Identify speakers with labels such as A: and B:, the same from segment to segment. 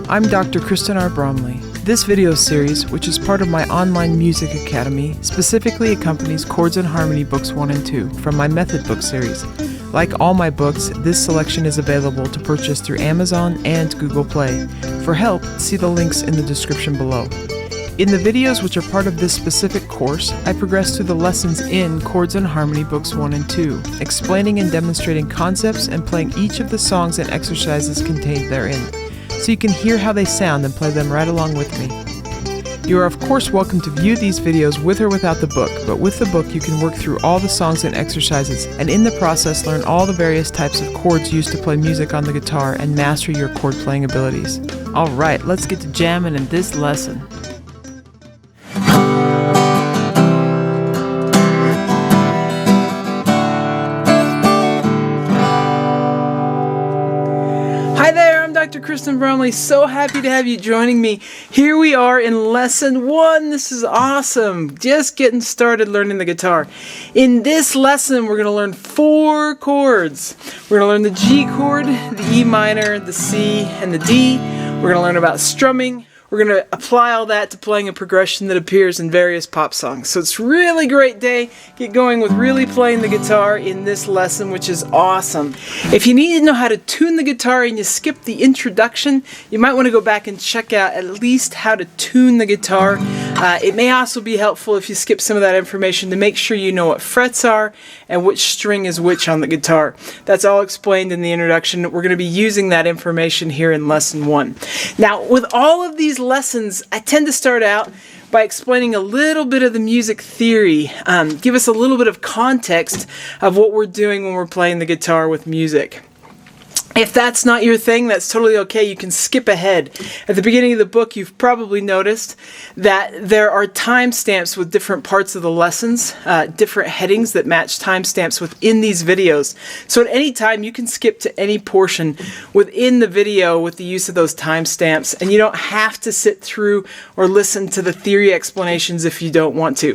A: I'm Dr. Kristen R. Bromley. This video series, which is part of my online music academy, specifically accompanies Chords and Harmony Books 1 and 2 from my Method Book series. Like all my books, this selection is available to purchase through Amazon and Google Play. For help, see the links in the description below. In the videos which are part of this specific course, I progress through the lessons in Chords and Harmony Books 1 and 2, explaining and demonstrating concepts and playing each of the songs and exercises contained therein, so you can hear how they sound and play them right along with me. You are of course welcome to view these videos with or without the book, but with the book you can work through all the songs and exercises, and in the process learn all the various types of chords used to play music on the guitar and master your chord playing abilities. Alright, let's get to jamming in this lesson. Hi there, I'm Dr. Kristen Bromley. So happy to have you joining me. Here we are in lesson 1. This is awesome. Just getting started learning the guitar. In this lesson, we're going to learn 4 chords. We're going to learn the G chord, the E minor, the C, and the D. We're going to learn about strumming. We're going to apply all that to playing a progression that appears in various pop songs. So it's a really great day. Get going with really playing the guitar in this lesson, which is awesome. If you need to know how to tune the guitar and you skip the introduction, you might want to go back and check out at least how to tune the guitar. It may also be helpful if you skip some of that information to make sure you know what frets are and which string is which on the guitar. That's all explained in the introduction. We're going to be using that information here in lesson 1. Now, with all of these lessons, I tend to start out by explaining a little bit of the music theory, give us a little bit of context of what we're doing when we're playing the guitar with music. If that's not your thing, that's totally okay. You can skip ahead. At the beginning of the book, you've probably noticed that there are timestamps with different parts of the lessons, different headings that match timestamps within these videos. So at any time, you can skip to any portion within the video with the use of those timestamps, and you don't have to sit through or listen to the theory explanations if you don't want to.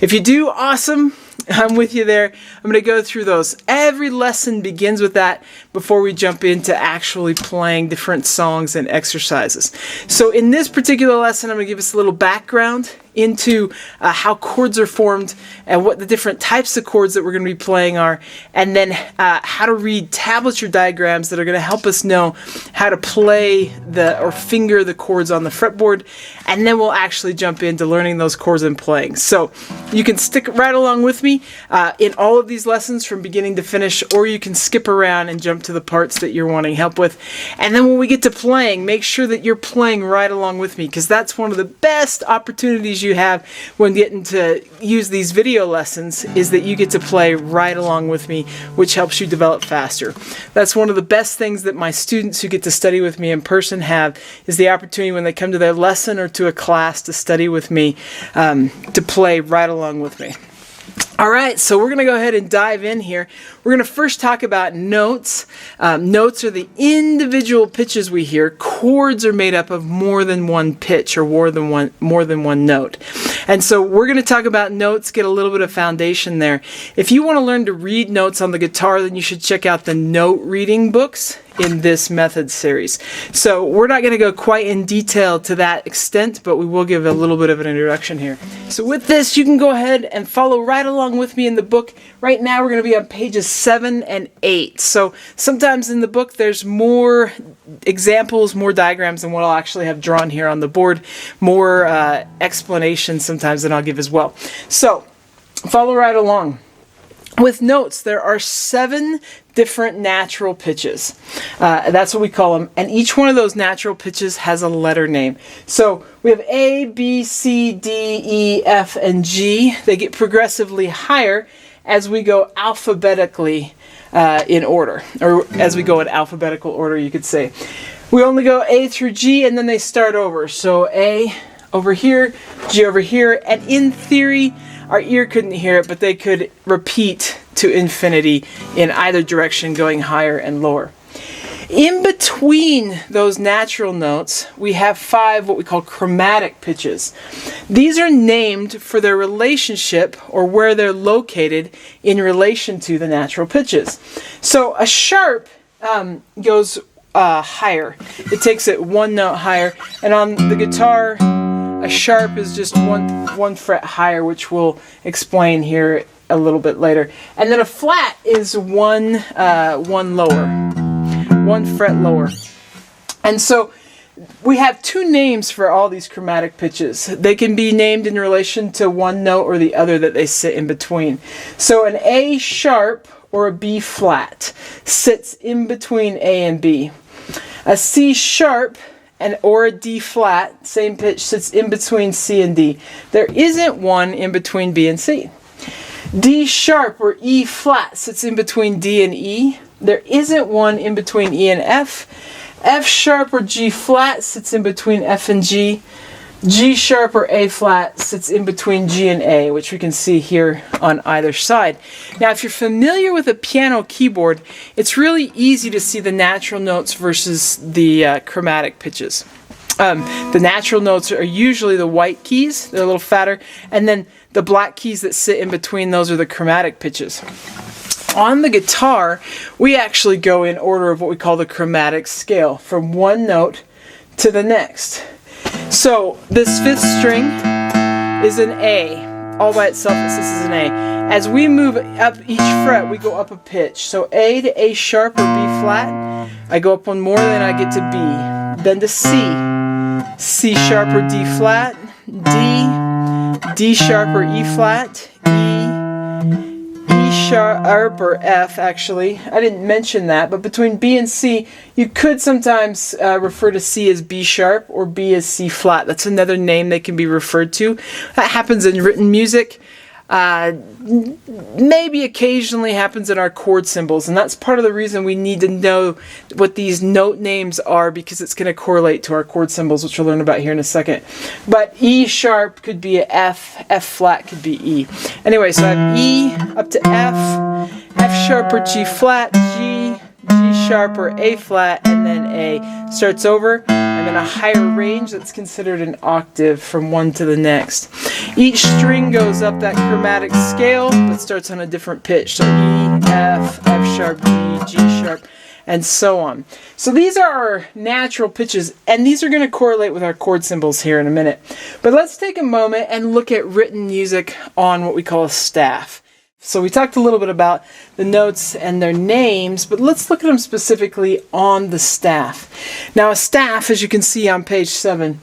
A: If you do, awesome. I'm with you there. I'm going to go through those. Every lesson begins with that before we jump into actually playing different songs and exercises. So in this particular lesson, I'm going to give us a little background into how chords are formed and what the different types of chords that we're going to be playing are, and then how to read tablature diagrams that are going to help us know how to play or finger the chords on the fretboard, and then we'll actually jump into learning those chords and playing. So you can stick right along with me in all of these lessons from beginning to finish, or you can skip around and jump to the parts that you're wanting help with. And then when we get to playing, make sure that you're playing right along with me, because that's one of the best opportunities you have when getting to use these video lessons, is that you get to play right along with me, which helps you develop faster. That's one of the best things that my students who get to study with me in person have, is the opportunity when they come to their lesson or to a class to study with me, to play right along with me. Alright, so we're going to go ahead and dive in here. We're going to first talk about notes. Notes are the individual pitches we hear. Chords are made up of more than one pitch or more than one note. And so we're going to talk about notes, get a little bit of foundation there. If you want to learn to read notes on the guitar, then you should check out the note reading books in this method series. So we're not going to go quite in detail to that extent, but we will give a little bit of an introduction here. So with this, you can go ahead and follow right along with me in the book. Right now we're going to be on pages 7 and 8. So sometimes in the book there's more examples, more diagrams than what I'll actually have drawn here on the board, more explanations sometimes than I'll give as well. So follow right along. With notes, there are 7 different natural pitches. That's what we call them. And each one of those natural pitches has a letter name. So we have A, B, C, D, E, F, and G. They get progressively higher as we go alphabetically in order. Or as we go in alphabetical order, you could say. We only go A through G, and then they start over. So A over here, G over here, and in theory, our ear couldn't hear it, but they could repeat to infinity in either direction, going higher and lower. In between those natural notes, we have 5 what we call chromatic pitches. These are named for their relationship, or where they're located in relation to the natural pitches. So a sharp goes higher. It takes it one note higher. And on the guitar, a sharp is just one fret higher, which we'll explain here a little bit later. And then a flat is one lower, one fret lower. And so we have two names for all these chromatic pitches. They can be named in relation to one note or the other that they sit in between. So an A sharp or a B flat sits in between A and B. A C sharp or a D flat, same pitch, sits in between C and D. There isn't one in between B and C. D sharp or E flat sits in between D and E. There isn't one in between E and F. F sharp or G flat sits in between F and G. G sharp or A flat sits in between G and A, which we can see here on either side. Now, if you're familiar with a piano keyboard, it's really easy to see the natural notes versus the chromatic pitches. The natural notes are usually the white keys, they're a little fatter, and then the black keys that sit in between those are the chromatic pitches. On the guitar, we actually go in order of what we call the chromatic scale, from one note to the next. So this fifth string is an A. All by itself, this is an A. As we move up each fret, we go up a pitch. So A to A sharp or B flat, I go up one more, then I get to B. Then to C. C sharp or D flat, D, D sharp or E flat, E sharp or F actually. I didn't mention that, but between B and C, you could sometimes refer to C as B sharp or B as C flat. That's another name they can be referred to. That happens in written music. Maybe occasionally happens in our chord symbols, and that's part of the reason we need to know what these note names are, because it's going to correlate to our chord symbols, which we'll learn about here in a second. But E sharp could be a F, F flat could be E. Anyway, so I have E up to F, F sharp or G flat, G, G sharp or A flat, and then A. Starts over, and then a higher range that's considered an octave from one to the next. Each string goes up that chromatic scale, but starts on a different pitch. So E, F, F sharp, G, G sharp, and so on. So these are our natural pitches, and these are going to correlate with our chord symbols here in a minute. But let's take a moment and look at written music on what we call a staff. So we talked a little bit about the notes and their names, but let's look at them specifically on the staff. Now a staff, as you can see on page 7,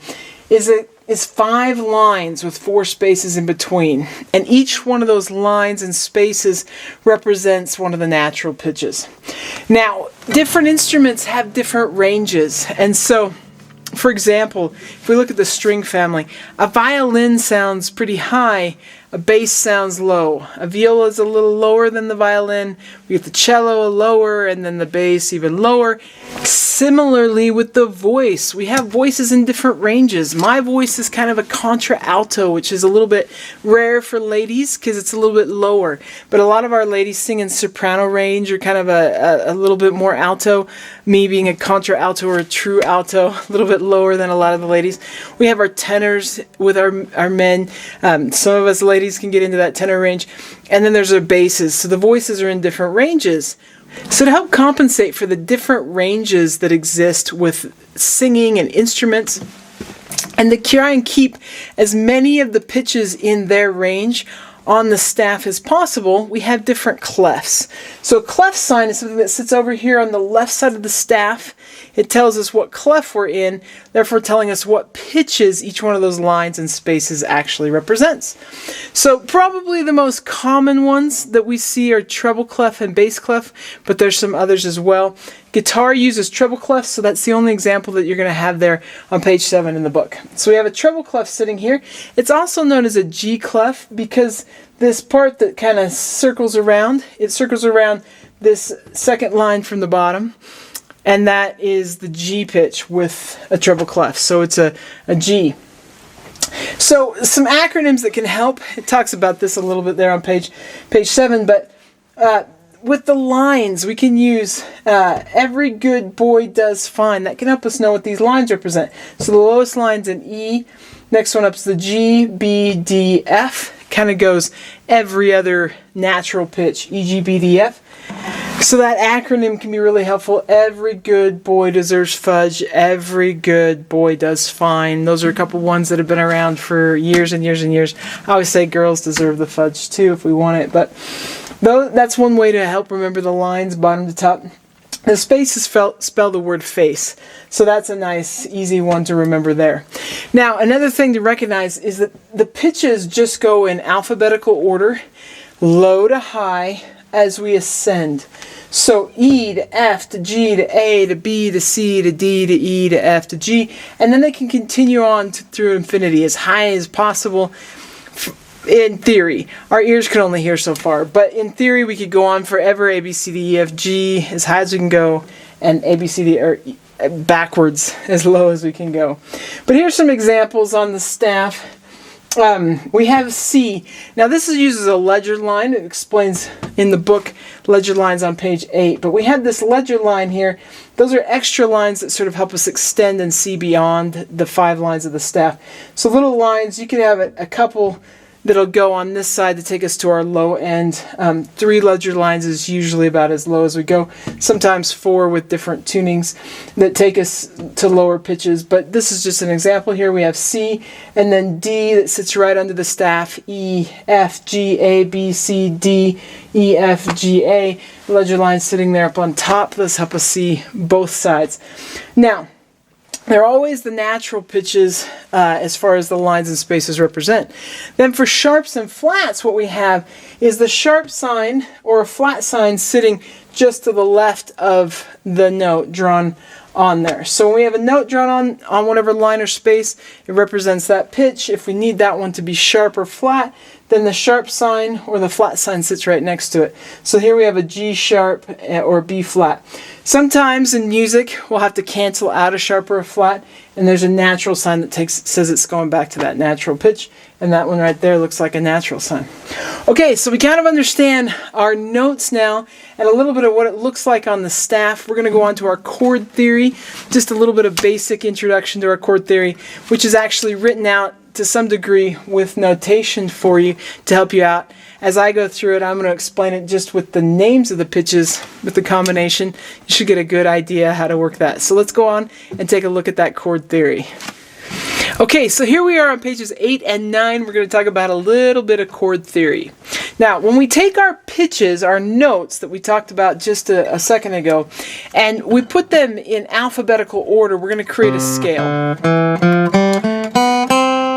A: is 5 lines with 4 spaces in between, and each one of those lines and spaces represents one of the natural pitches. Now, different instruments have different ranges, and so, for example, if we look at the string family, a violin sounds pretty high, a bass sounds low. A viola is a little lower than the violin. We get the cello lower, and then the bass even lower. Similarly with the voice, we have voices in different ranges. My voice is kind of a contralto, which is a little bit rare for ladies because it's a little bit lower. But a lot of our ladies sing in soprano range or kind of a little bit more alto. Me being a contralto or a true alto, a little bit lower than a lot of the ladies. We have our tenors with our men. Some of us ladies can get into that tenor range. And then there's our basses. So the voices are in different ranges. So to help compensate for the different ranges that exist with singing and instruments, and to try and keep as many of the pitches in their range on the staff as possible, we have different clefs. So a clef sign is something that sits over here on the left side of the staff. It tells us what clef we're in, therefore telling us what pitches each one of those lines and spaces actually represents. So probably the most common ones that we see are treble clef and bass clef, but there's some others as well. Guitar uses treble clef, so that's the only example that you're going to have there on page 7 in the book. So we have a treble clef sitting here. It's also known as a G clef because this part that kind of circles around, it circles around this second line from the bottom, and that is the G pitch with a treble clef. So it's a G. So some acronyms that can help. It talks about this a little bit there on page 7, but with the lines, we can use every good boy does fine. That can help us know what these lines represent. So the lowest line's an E. Next one up is the G, B, D, F. Kind of goes every other natural pitch, E, G, B, D, F. So that acronym can be really helpful. Every good boy deserves fudge. Every good boy does fine. Those are a couple ones that have been around for years and years and years. I always say girls deserve the fudge too if we want it, but that's one way to help remember the lines, bottom to top. The spaces spell the word face. So that's a nice, easy one to remember there. Now, another thing to recognize is that the pitches just go in alphabetical order, low to high, as we ascend. So E to F to G to A to B to C to D to E to F to G, and then they can continue on through infinity as high as possible. In theory, our ears can only hear so far, but in theory we could go on forever, A, B, C, D, E, F, G, as high as we can go, and A, B, C, D, or backwards, as low as we can go. But here's some examples on the staff. We have C. Now this is used as a ledger line. It explains in the book ledger lines on page 8. But we have this ledger line here. Those are extra lines that sort of help us extend and see beyond the 5 lines of the staff. So little lines, you can have a couple that'll go on this side to take us to our low end. 3 ledger lines is usually about as low as we go. Sometimes 4 with different tunings that take us to lower pitches. But this is just an example here. We have C and then D that sits right under the staff. E, F, G, A, B, C, D, E, F, G, A. Ledger line sitting there up on top. This helps us see both sides. Now, they're always the natural pitches as far as the lines and spaces represent. Then for sharps and flats, what we have is the sharp sign or a flat sign sitting just to the left of the note drawn on there. So when we have a note drawn on whatever line or space, it represents that pitch. If we need that one to be sharp or flat, then the sharp sign or the flat sign sits right next to it. So here we have a G sharp or B flat. Sometimes in music, we'll have to cancel out a sharp or a flat, and there's a natural sign that says it's going back to that natural pitch, and that one right there looks like a natural sign. Okay, so we kind of understand our notes now and a little bit of what it looks like on the staff. We're going to go on to our chord theory, just a little bit of basic introduction to our chord theory, which is actually written out to some degree with notation for you to help you out. As I go through it, I'm going to explain it just with the names of the pitches with the combination. You should get a good idea how to work that. So let's go on and take a look at that chord theory. Okay, so here we are on pages 8 and 9. We're going to talk about a little bit of chord theory. Now, when we take our pitches, our notes that we talked about just a second ago, and we put them in alphabetical order, we're going to create a scale.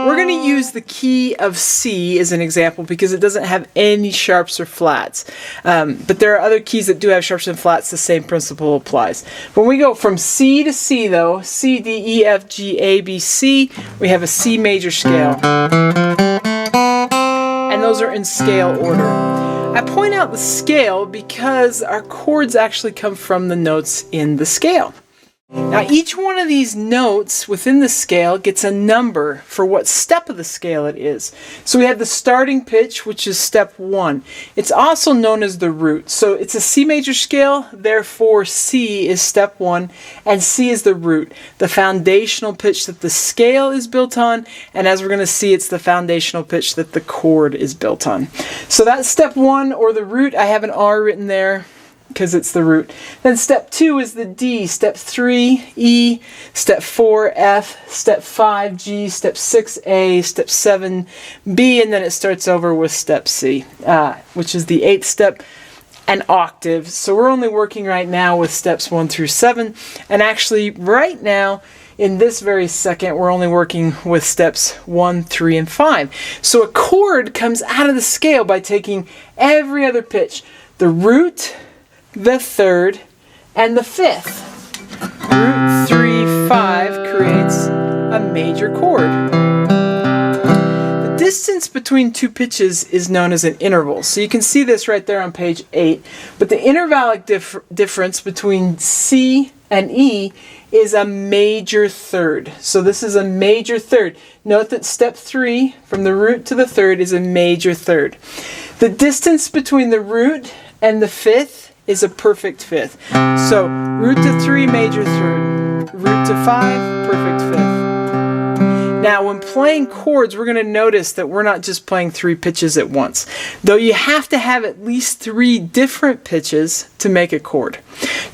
A: We're going to use the key of C as an example because it doesn't have any sharps or flats. But there are other keys that do have sharps and flats. The same principle applies. When we go from C to C, though, C, D, E, F, G, A, B, C, we have a C major scale. And those are in scale order. I point out the scale because our chords actually come from the notes in the scale. Now each one of these notes within the scale gets a number for what step of the scale it is. So we have the starting pitch, which is step 1. It's also known as the root. So it's a C major scale, therefore C is step 1, and C is the root, the foundational pitch that the scale is built on, and as we're going to see, it's the foundational pitch that the chord is built on. So that's step 1, or the root. I have an R written there because it's the root. Then step 2 is the D, step 3 E, step 4 F, step 5 G, step 6 A, step 7 B, and then it starts over with step C, which is the 8th step, an octave. So we're only working right now with steps 1 through 7, and actually right now in this very second we're only working with steps 1, 3, and 5. So a chord comes out of the scale by taking every other pitch, the root, the 3rd, and the 5th. Root 3, 5 creates a major chord. The distance between two pitches is known as an interval. So you can see this right there on page 8. But the intervallic difference between C and E is a major 3rd. So this is a major 3rd. Note that step 3 from the root to the 3rd is a major 3rd. The distance between the root and the 5th is a perfect 5th. So root to 3, major 3rd. Root to 5, perfect 5th. Now, when playing chords, we're going to notice that we're not just playing 3 pitches at once, though you have to have at least 3 different pitches to make a chord.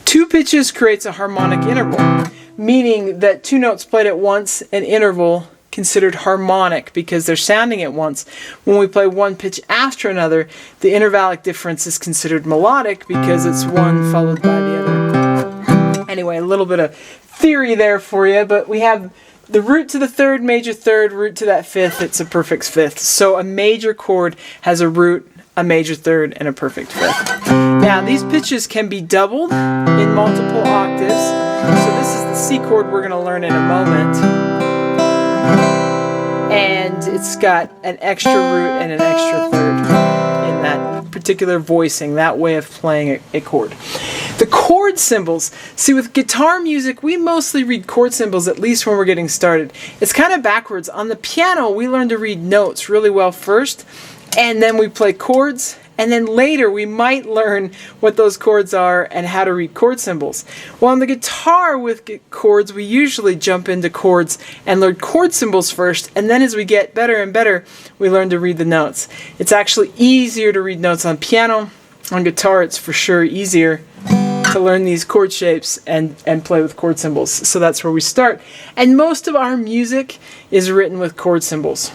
A: 2 pitches creates a harmonic interval, meaning that 2 notes played at once, an interval considered harmonic because they're sounding at once. When we play 1 pitch after another, the intervallic difference is considered melodic because it's one followed by the other. Anyway, a little bit of theory there for you, but we have the root to the 3rd, major 3rd, root to that 5th, it's a perfect 5th. So a major chord has a root, a major 3rd, and a perfect 5th. Now, these pitches can be doubled in multiple octaves. So this is the C chord we're going to learn in a moment. And it's got an extra root and an extra 3rd in that particular voicing, that way of playing a chord. The chord symbols. See, with guitar music, we mostly read chord symbols, at least when we're getting started. It's kind of backwards. On the piano, we learn to read notes really well first, and then we play chords, and then later we might learn what those chords are and how to read chord symbols. Well, on the guitar with chords, we usually jump into chords and learn chord symbols first, and then as we get better and better, we learn to read the notes. It's actually easier to read notes on piano. On guitar, it's for sure easier to learn these chord shapes and play with chord symbols. So that's where we start. And most of our music is written with chord symbols.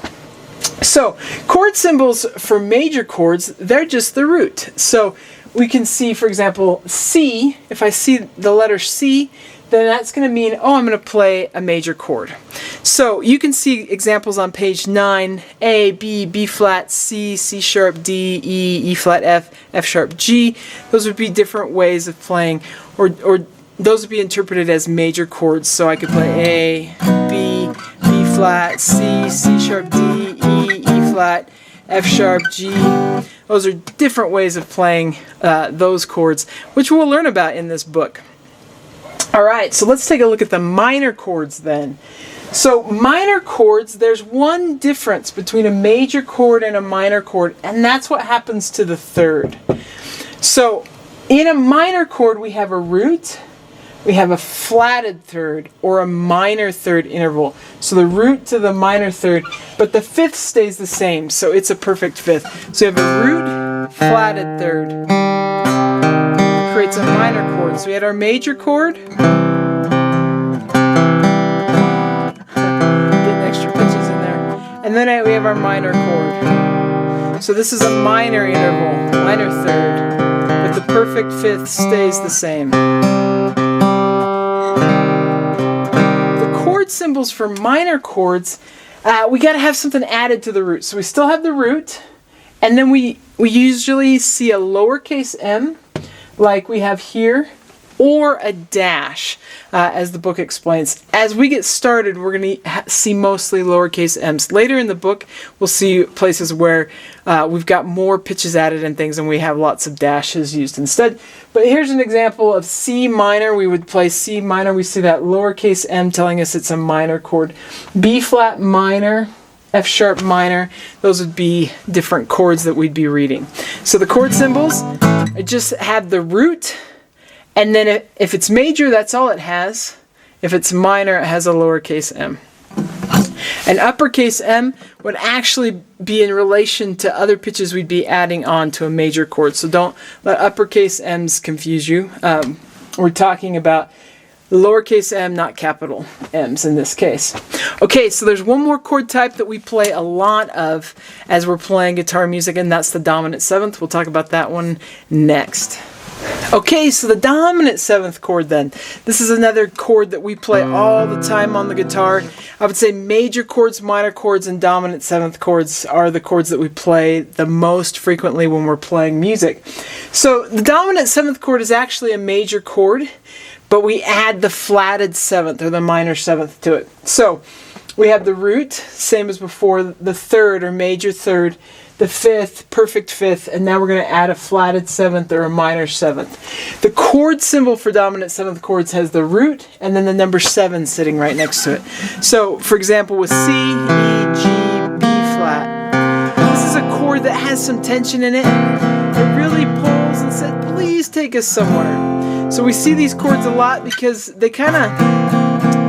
A: So, chord symbols for major chords, they're just the root. So, we can see, for example, C. If I see the letter C, then that's going to mean, oh, I'm going to play a major chord. So, you can see examples on page 9, A, B, B flat, C, C sharp, D, E, E flat, F, F sharp, G. Those would be different ways of playing, or those would be interpreted as major chords. So, I could play A, B, B flat, C, C sharp, D, E, E flat, F sharp, G. Those are different ways of playing those chords, which we'll learn about in this book. Alright, so let's take a look at the minor chords then. So minor chords, there's one difference between a major chord and a minor chord, and that's what happens to the 3rd. So in a minor chord we have a root, we have a flatted 3rd, or a minor 3rd interval. So the root to the minor 3rd, but the 5th stays the same, so it's a perfect 5th. So you have a root, flatted 3rd. Creates a minor chord. So we had our major chord. Getting extra pitches in there. And then we have our minor chord. So this is a minor interval, minor 3rd, but the perfect 5th stays the same. Chord symbols for minor chords, we got to have something added to the root. So we still have the root, and then we usually see a lowercase m, like we have here, or a dash, as the book explains. As we get started, we're going to see mostly lowercase m's. Later in the book, we'll see places where we've got more pitches added and things, and we have lots of dashes used instead. But here's an example of C minor. We would play C minor. We see that lowercase m telling us it's a minor chord. B flat minor, F sharp minor, those would be different chords that we'd be reading. So the chord symbols, I just have the root, and then if it's major, that's all it has. If it's minor, it has a lowercase m. An uppercase M would actually be in relation to other pitches we'd be adding on to a major chord. So don't let uppercase M's confuse you. We're talking about lowercase m, not capital M's in this case. Okay, so there's one more chord type that we play a lot of as we're playing guitar music, and that's the dominant 7th. We'll talk about that one next. Okay, so the dominant 7th chord then. This is another chord that we play all the time on the guitar. I would say major chords, minor chords, and dominant 7th chords are the chords that we play the most frequently when we're playing music. So the dominant 7th chord is actually a major chord, but we add the flatted 7th or the minor 7th to it. So we have the root, same as before, the 3rd or major 3rd, the 5th, perfect 5th, and now we're going to add a flatted 7th or a minor 7th. The chord symbol for dominant 7th chords has the root and then the number 7 sitting right next to it. So, for example, with C, E, G, B flat, this is a chord that has some tension in it. It really pulls and says, please take us somewhere. So we see these chords a lot because they kind of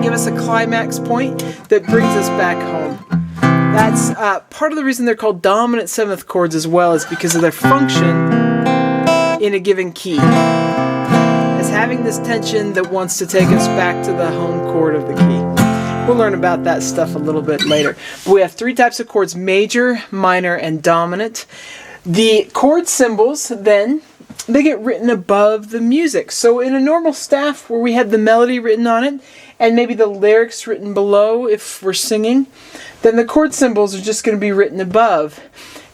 A: give us a climax point that brings us back home. That's part of the reason they're called dominant seventh chords as well, is because of their function in a given key, as having this tension that wants to take us back to the home chord of the key. We'll learn about that stuff a little bit later. But we have three types of chords: major, minor, and dominant. The chord symbols, then, they get written above the music. So in a normal staff where we had the melody written on it and maybe the lyrics written below if we're singing, then the chord symbols are just going to be written above.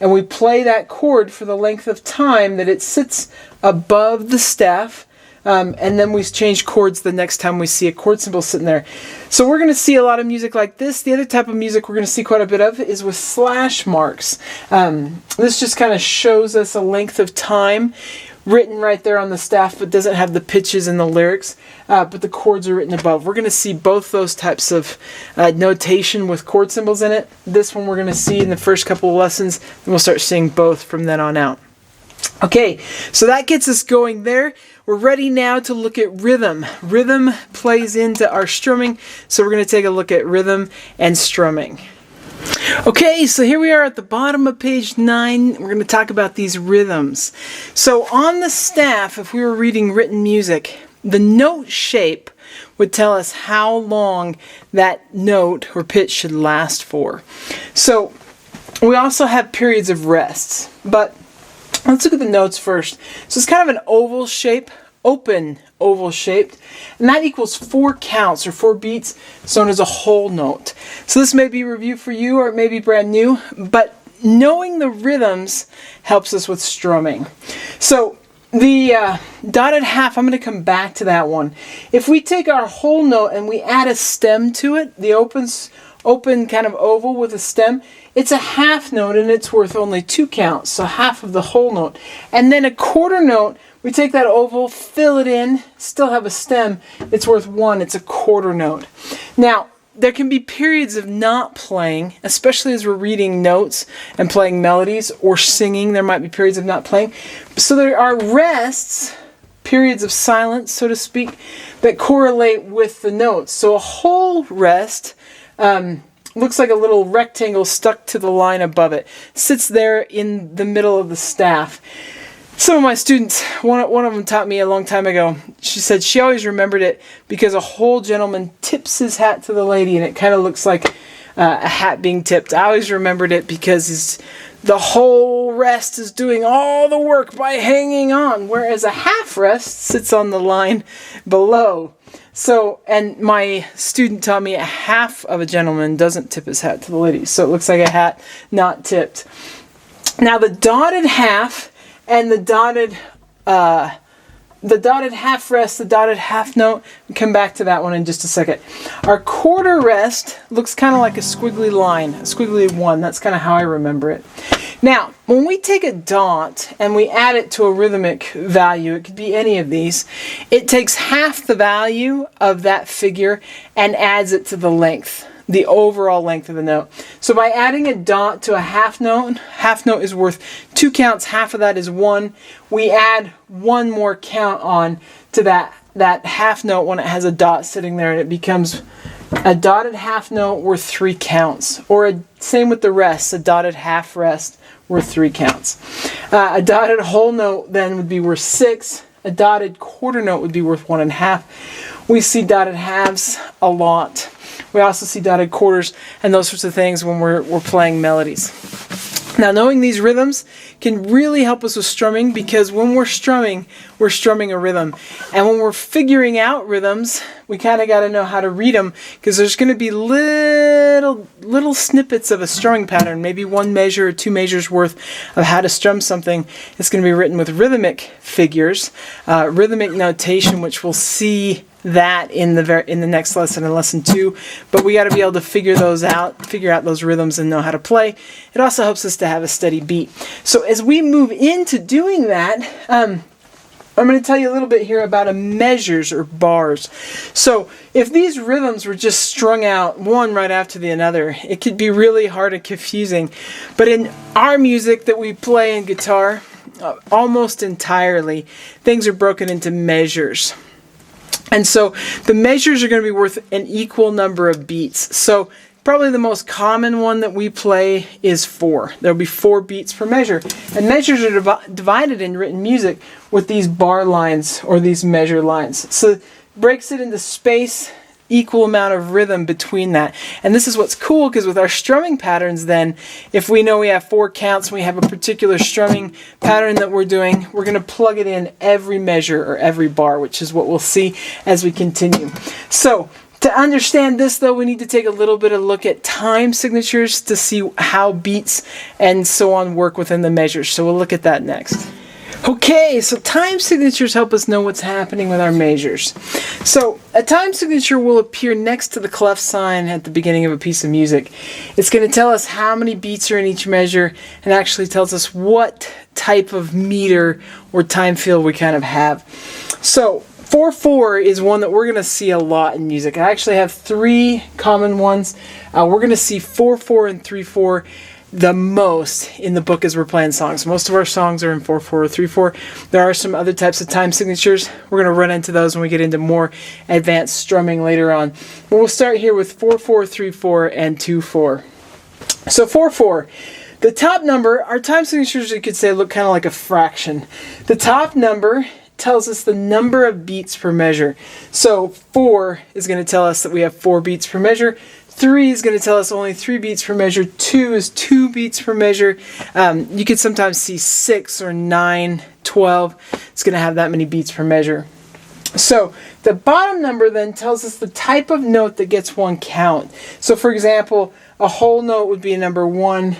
A: And we play that chord for the length of time that it sits above the staff. And then we change chords the next time we see a chord symbol sitting there. So we're going to see a lot of music like this. The other type of music we're going to see quite a bit of is with slash marks. This just kind of shows us a length of time written right there on the staff, but doesn't have the pitches and the lyrics, but the chords are written above. We're going to see both those types of notation with chord symbols in it. This one we're going to see in the first couple of lessons, and we'll start seeing both from then on out. Okay, so that gets us going there. We're ready now to look at rhythm. Rhythm plays into our strumming, so we're going to take a look at rhythm and strumming. Okay, so here we are at the bottom of page 9. We're going to talk about these rhythms. So on the staff, if we were reading written music, the note shape would tell us how long that note or pitch should last for. So we also have periods of rests, but let's look at the notes first. So it's kind of an oval shape, open oval shaped, and that equals 4 counts or 4 beats, known as a whole note. So this may be review for you, or it may be brand new, but knowing the rhythms helps us with strumming. So the dotted half, I'm going to come back to that one. If we take our whole note and we add a stem to it, the open kind of oval with a stem, it's a half note and it's worth only 2 counts, so half of the whole note. And then a quarter note, we take that oval, fill it in, still have a stem, it's worth 1, it's a quarter note. Now, there can be periods of not playing, especially as we're reading notes and playing melodies or singing, there might be periods of not playing. So there are rests, periods of silence, so to speak, that correlate with the notes. So a whole rest looks like a little rectangle stuck to the line above it. Sits there in the middle of the staff. Some of my students, one of them taught me a long time ago, she said she always remembered it because a whole gentleman tips his hat to the lady and it kind of looks like a hat being tipped. I always remembered it because the whole rest is doing all the work by hanging on, whereas a half rest sits on the line below. So, and my student taught me a half of a gentleman doesn't tip his hat to the lady, so it looks like a hat not tipped. Now the dotted half and the dotted half rest, the dotted half note, we'll come back to that one in just a second. Our quarter rest looks kind of like a squiggly line, a squiggly 1. That's kind of how I remember it. Now, when we take a dot and we add it to a rhythmic value, it could be any of these, it takes half the value of that figure and adds it to the length, the overall length of the note. So by adding a dot to a half note is worth 2 counts, half of that is 1. We add 1 more count on to that half note when it has a dot sitting there, and it becomes a dotted half note worth 3 counts. Or same with the rest, a dotted half rest worth 3 counts. A dotted whole note then would be worth 6. A dotted quarter note would be worth 1.5. We see dotted halves a lot. We also see dotted quarters and those sorts of things when we're playing melodies. Now, knowing these rhythms can really help us with strumming, because when we're strumming a rhythm. And when we're figuring out rhythms, we kind of got to know how to read them, because there's going to be little snippets of a strumming pattern, maybe 1 measure or 2 measures worth of how to strum something. It's going to be written with rhythmic figures, rhythmic notation, which we'll see that in the next lesson, in lesson 2, but we got to be able to figure out those rhythms and know how to play. It also helps us to have a steady beat. So as we move into doing that, I'm going to tell you a little bit here about measures or bars. So if these rhythms were just strung out one right after the other, it could be really hard and confusing. But in our music that we play in guitar, almost entirely, things are broken into measures. And so the measures are going to be worth an equal number of beats. So probably the most common one that we play is 4. There'll be 4 beats per measure. And measures are divided in written music with these bar lines or these measure lines. So it breaks it into space, equal amount of rhythm between that. And this is what's cool, because with our strumming patterns then, if we know we have 4 counts and we have a particular strumming pattern that we're doing, we're going to plug it in every measure or every bar, which is what we'll see as we continue. So to understand this though, we need to take a little bit of a look at time signatures to see how beats and so on work within the measures. So we'll look at that next. Okay, so time signatures help us know what's happening with our measures. So a time signature will appear next to the clef sign at the beginning of a piece of music. It's going to tell us how many beats are in each measure, and actually tells us what type of meter or time field we kind of have. So 4/4 is one that we're going to see a lot in music. I actually have 3 common ones. We're going to see 4/4 and 3/4 the most in the book as we're playing songs. Most of our songs are in 4/4 or 3/4. There are some other types of time signatures. We're going to run into those when we get into more advanced strumming later on. But we'll start here with 4/4, 3/4, and 2/4. So 4/4. The top number, our time signatures, you could say, look kind of like a fraction. The top number tells us the number of beats per measure. So 4 is going to tell us that we have 4 beats per measure. 3 is going to tell us only 3 beats per measure. 2 is 2 beats per measure. You could sometimes see 6 or 9, 12. It's going to have that many beats per measure. So the bottom number then tells us the type of note that gets one count. So for example, a whole note would be a number 1.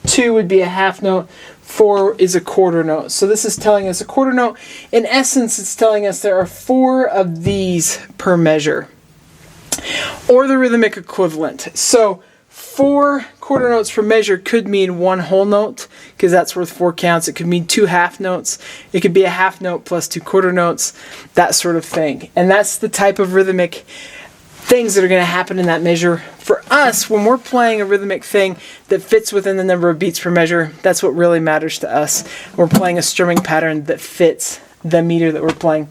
A: 2 would be a half note. 4 is a quarter note. So this is telling us a quarter note. In essence, it's telling us there are 4 of these per measure, or the rhythmic equivalent. So 4 quarter notes per measure could mean 1 whole note, because that's worth 4 counts. It could mean 2 half notes. It could be a half note plus 2 quarter notes, that sort of thing. And that's the type of rhythmic things that are going to happen in that measure. For us, when we're playing a rhythmic thing that fits within the number of beats per measure, that's what really matters to us. We're playing a strumming pattern that fits the meter that we're playing.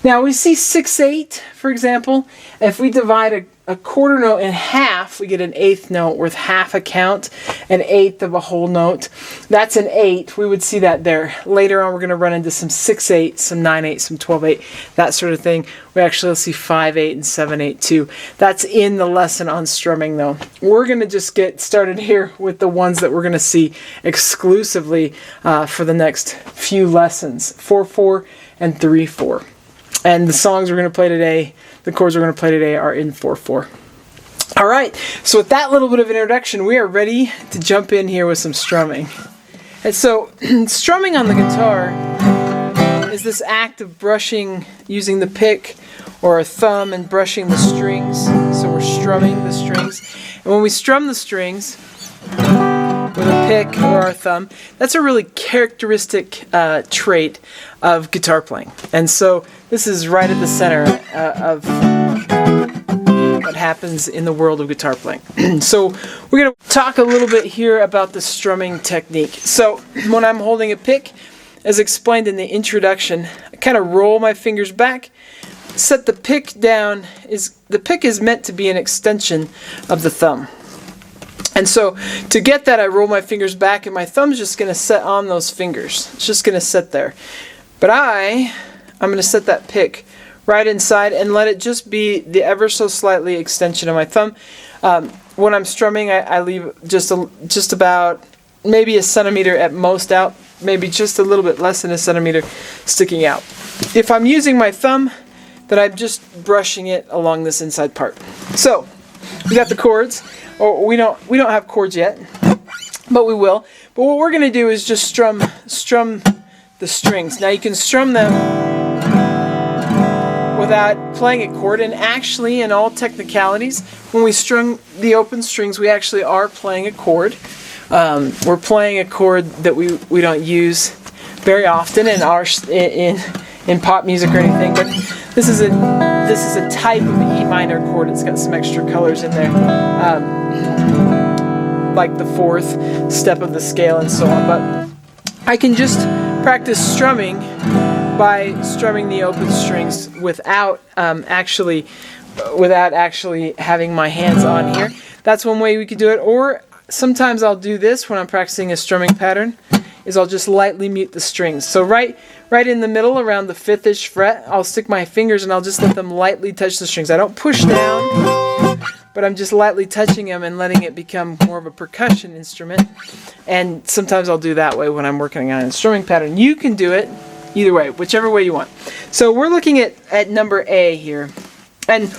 A: Now we see 6/8, for example. If we divide a quarter note in half, we get an eighth note worth half a count, an eighth of a whole note. That's an 8. We would see that there. Later on, we're going to run into some 6/8, some 9/8, some 12/8, that sort of thing. We actually will see 5/8 and 7/8 too. That's in the lesson on strumming though. We're going to just get started here with the ones that we're going to see exclusively for the next few lessons, 4/4 and 3/4. And the songs we're going to play today, the chords we're going to play today, are in 4/4. All right, so with that little bit of introduction, we are ready to jump in here with some strumming. And so, strumming on the guitar is this act of brushing, using the pick or a thumb and brushing the strings. So we're strumming the strings. And when we strum the strings with a pick or our thumb, that's a really characteristic trait of guitar playing. And so this is right at the center of what happens in the world of guitar playing. So we're going to talk a little bit here about the strumming technique. So when I'm holding a pick, as explained in the introduction, I kind of roll my fingers back, set the pick down. The pick is meant to be an extension of the thumb. And so to get that, I roll my fingers back, and my thumb's just going to set on those fingers. It's just going to sit there. But I'm going to set that pick right inside and let it just be the ever so slightly extension of my thumb. When I'm strumming, I leave just about maybe a centimeter at most out, maybe just a little bit less than a centimeter sticking out. If I'm using my thumb, then I'm just brushing it along this inside part. So we got the chords. Or we don't have chords yet, but we will. But what we're going to do is just strum the strings. Now you can strum them without playing a chord, and actually, in all technicalities, when we strum the open strings, we actually are playing a chord. We're playing a chord that we don't use very often in pop music or anything, but this is a type of E minor chord. It's got some extra colors in there, like the 4th step of the scale and so on. But I can just practice strumming by strumming the open strings without actually having my hands on here. That's one way we could do it. Or sometimes I'll do this when I'm practicing a strumming pattern, is I'll just lightly mute the strings. So right in the middle around the 5th-ish fret, I'll stick my fingers and I'll just let them lightly touch the strings. I don't push down, but I'm just lightly touching them and letting it become more of a percussion instrument. And sometimes I'll do that way when I'm working on a strumming pattern. You can do it either way, whichever way you want. So we're looking at number A here, and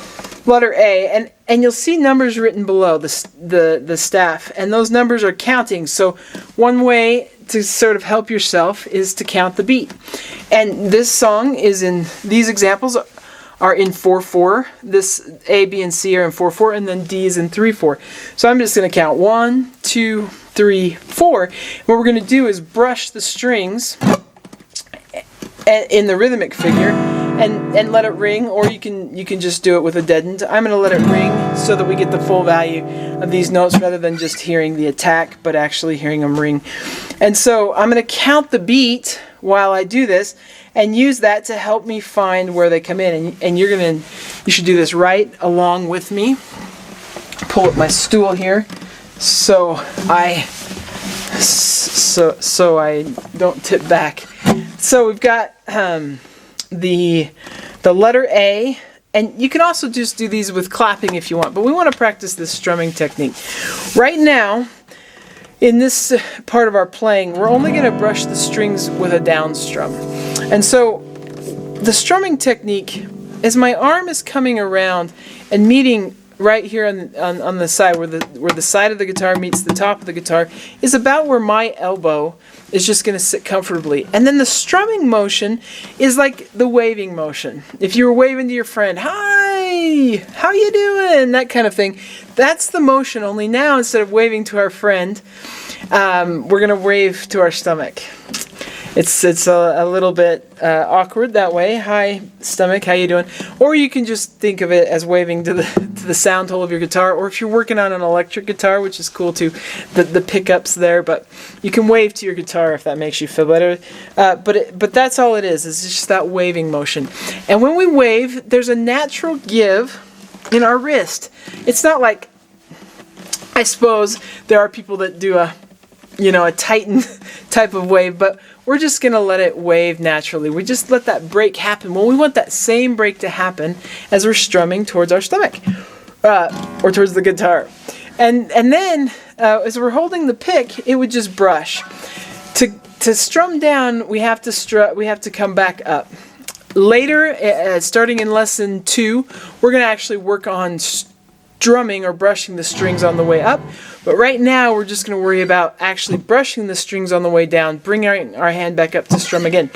A: letter A, and you'll see numbers written below the staff, and those numbers are counting. So one way to sort of help yourself is to count the beat. And this song is in, these examples are in 4/4. This A, B, and C are in 4/4, and then D is in 3/4. So I'm just going to count 1, 2, 3, 4. What we're going to do is brush the strings in the rhythmic figure and let it ring, or you can just do it with a deadened. I'm going to let it ring so that we get the full value of these notes rather than just hearing the attack, but actually hearing them ring. And so I'm going to count the beat while I do this and use that to help me find where they come in. And you should do this right along with me. Pull up my stool here so I don't tip back. So we've got the letter A, and you can also just do these with clapping if you want, but we want to practice this strumming technique. Right now, in this part of our playing, we're only going to brush the strings with a down strum. And so the strumming technique, as my arm is coming around and meeting right here on the side where the side of the guitar meets the top of the guitar, is about where my elbow is just going to sit comfortably. And then the strumming motion is like the waving motion. If you were waving to your friend, "Hi, how you doing?" That kind of thing. That's the motion, only now instead of waving to our friend, we're going to wave to our stomach. It's a little bit awkward that way. "Hi, stomach, how you doing?" Or you can just think of it as waving to the sound hole of your guitar. Or if you're working on an electric guitar, which is cool too, the pickups there. But you can wave to your guitar if that makes you feel better. But that's all it is. It's just that waving motion. And when we wave, there's a natural give in our wrist. It's not like, I suppose there are people that do a Titan type of wave, but we're just going to let it wave naturally. We just let that break happen. Well, we want that same break to happen as we're strumming towards our stomach, or towards the guitar. And then, as we're holding the pick, it would just brush. To strum down, we have to come back up. Later, starting in lesson 2, we're going to actually work on strumming or brushing the strings on the way up. But right now, we're just going to worry about actually brushing the strings on the way down, bringing our hand back up to strum again.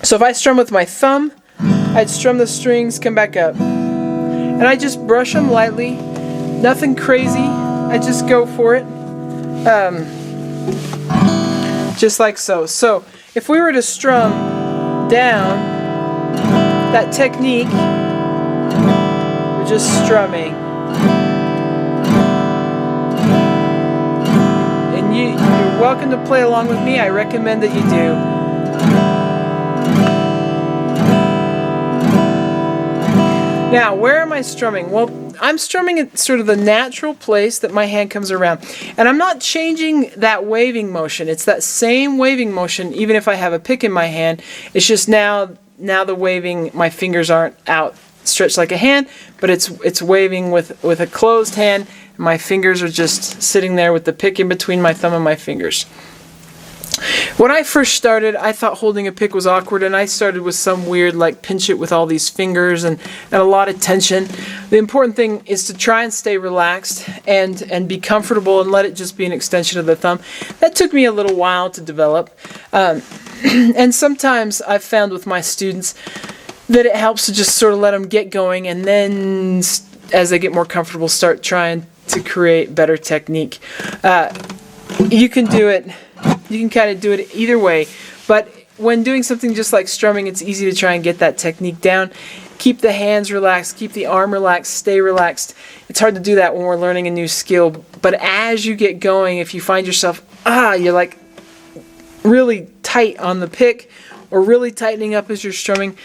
A: So if I strum with my thumb, I'd strum the strings, come back up. And I just brush them lightly, nothing crazy. I just go for it, just like so. So if we were to strum down, that technique, we're just strumming. You're welcome to play along with me. I recommend that you do. Now, where am I strumming? Well, I'm strumming at sort of the natural place that my hand comes around. And I'm not changing that waving motion. It's that same waving motion even if I have a pick in my hand. It's just now the waving, my fingers aren't out stretched like a hand, but it's waving with a closed hand. My fingers are just sitting there with the pick in between my thumb and my fingers. When I first started, I thought holding a pick was awkward, and I started with some weird, like, pinch it with all these fingers and a lot of tension. The important thing is to try and stay relaxed and be comfortable and let it just be an extension of the thumb. That took me a little while to develop. And sometimes I've found with my students that it helps to just sort of let them get going, and then as they get more comfortable, start trying to create better technique. You can do it. You can kind of do it either way, but when doing something just like strumming, it's easy to try and get that technique down. Keep the hands relaxed, keep the arm relaxed, stay relaxed. It's hard to do that when we're learning a new skill, but as you get going, if you find yourself, you're like really tight on the pick, or really tightening up as you're strumming.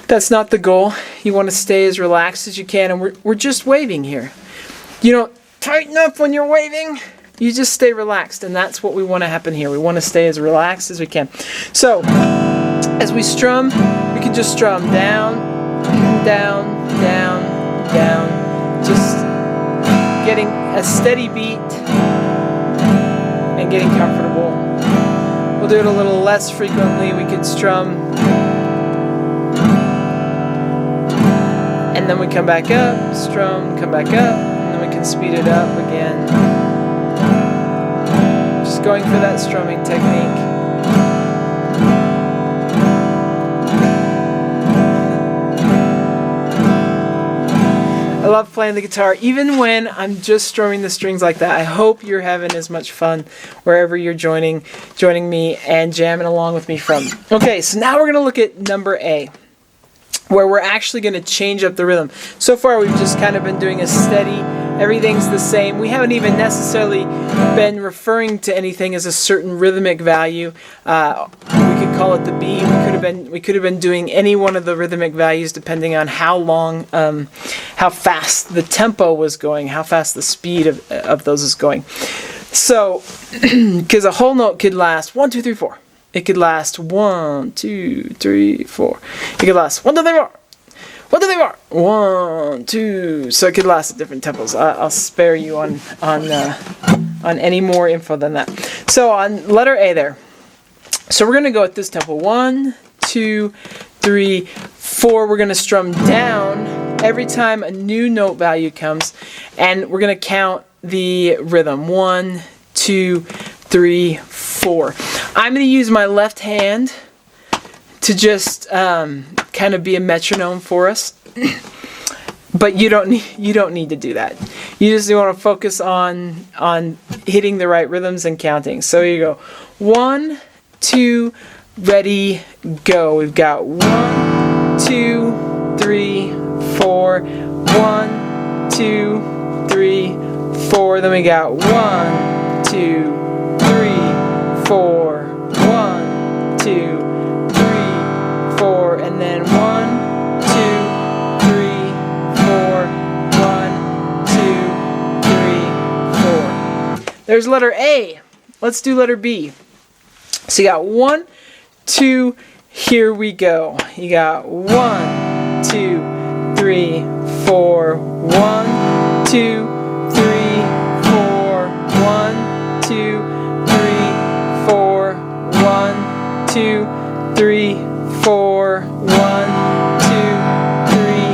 A: That's not the goal. You want to stay as relaxed as you can, and we're just waving here. You don't tighten up when you're waving. You just stay relaxed, and that's what we want to happen here. We want to stay as relaxed as we can. So, as we strum, we can just strum down, down, down, down. Just getting a steady beat and getting comfortable. We'll do it a little less frequently. We could strum, and then we come back up, strum, come back up, and then we can speed it up again. Just going for that strumming technique. I love playing the guitar, even when I'm just strumming the strings like that. I hope you're having as much fun wherever you're joining me and jamming along with me from. Okay, so now we're going to look at number A, where we're actually going to change up the rhythm. So far we've just kind of been doing a steady, everything's the same. We haven't even necessarily been referring to anything as a certain rhythmic value. We could call it the B. We could have been doing any one of the rhythmic values depending on how long, how fast the tempo was going, how fast the speed of those is going. So, because a whole note could last 1, 2, 3, 4. It could last 1, 2, 3, 4. It could last 1, 2, 3, 4. 1, 2, 3, 4. 1, 2. So it could last at different tempos. I'll spare you on any more info than that. So on letter A there. So we're going to go at this tempo. 1, 2, 3, 4. We're going to strum down every time a new note value comes, and we're going to count the rhythm. 1, 2, 3, 4. I'm going to use my left hand to just kind of be a metronome for us, but you don't need to do that. You just want to focus on hitting the right rhythms and counting. So here you go. 1, 2, ready, go. We've got 1, 2, 3, 4. 1, 2, 3, 4. Then we got 1, 2, 3, 4. 1, 2, 3, 4. And then 1, 2, 3, 4. 1, 2, 3, 4. There's letter A. Let's do letter B. So you got 1, 2, here we go. You got 1, 2, 3, 4. 1, 2, 3, 4. 1, 2, 3, 4. 1, 2, 3, 4. 1, 2, 3,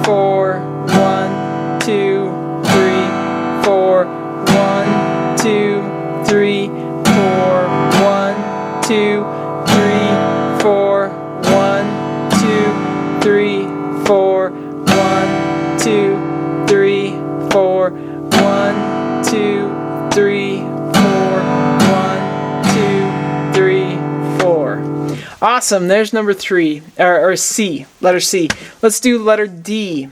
A: 4. 1, 2, 3, 4. 1, 2, 3, 4. 1, 2, 3, 4. 1, 2, 3, 4. 1, 2, 3, 4. 1, 2, 3, 4. 1, 2, 3, 4. Awesome. There's number 3, or C, letter C. Let's do letter D.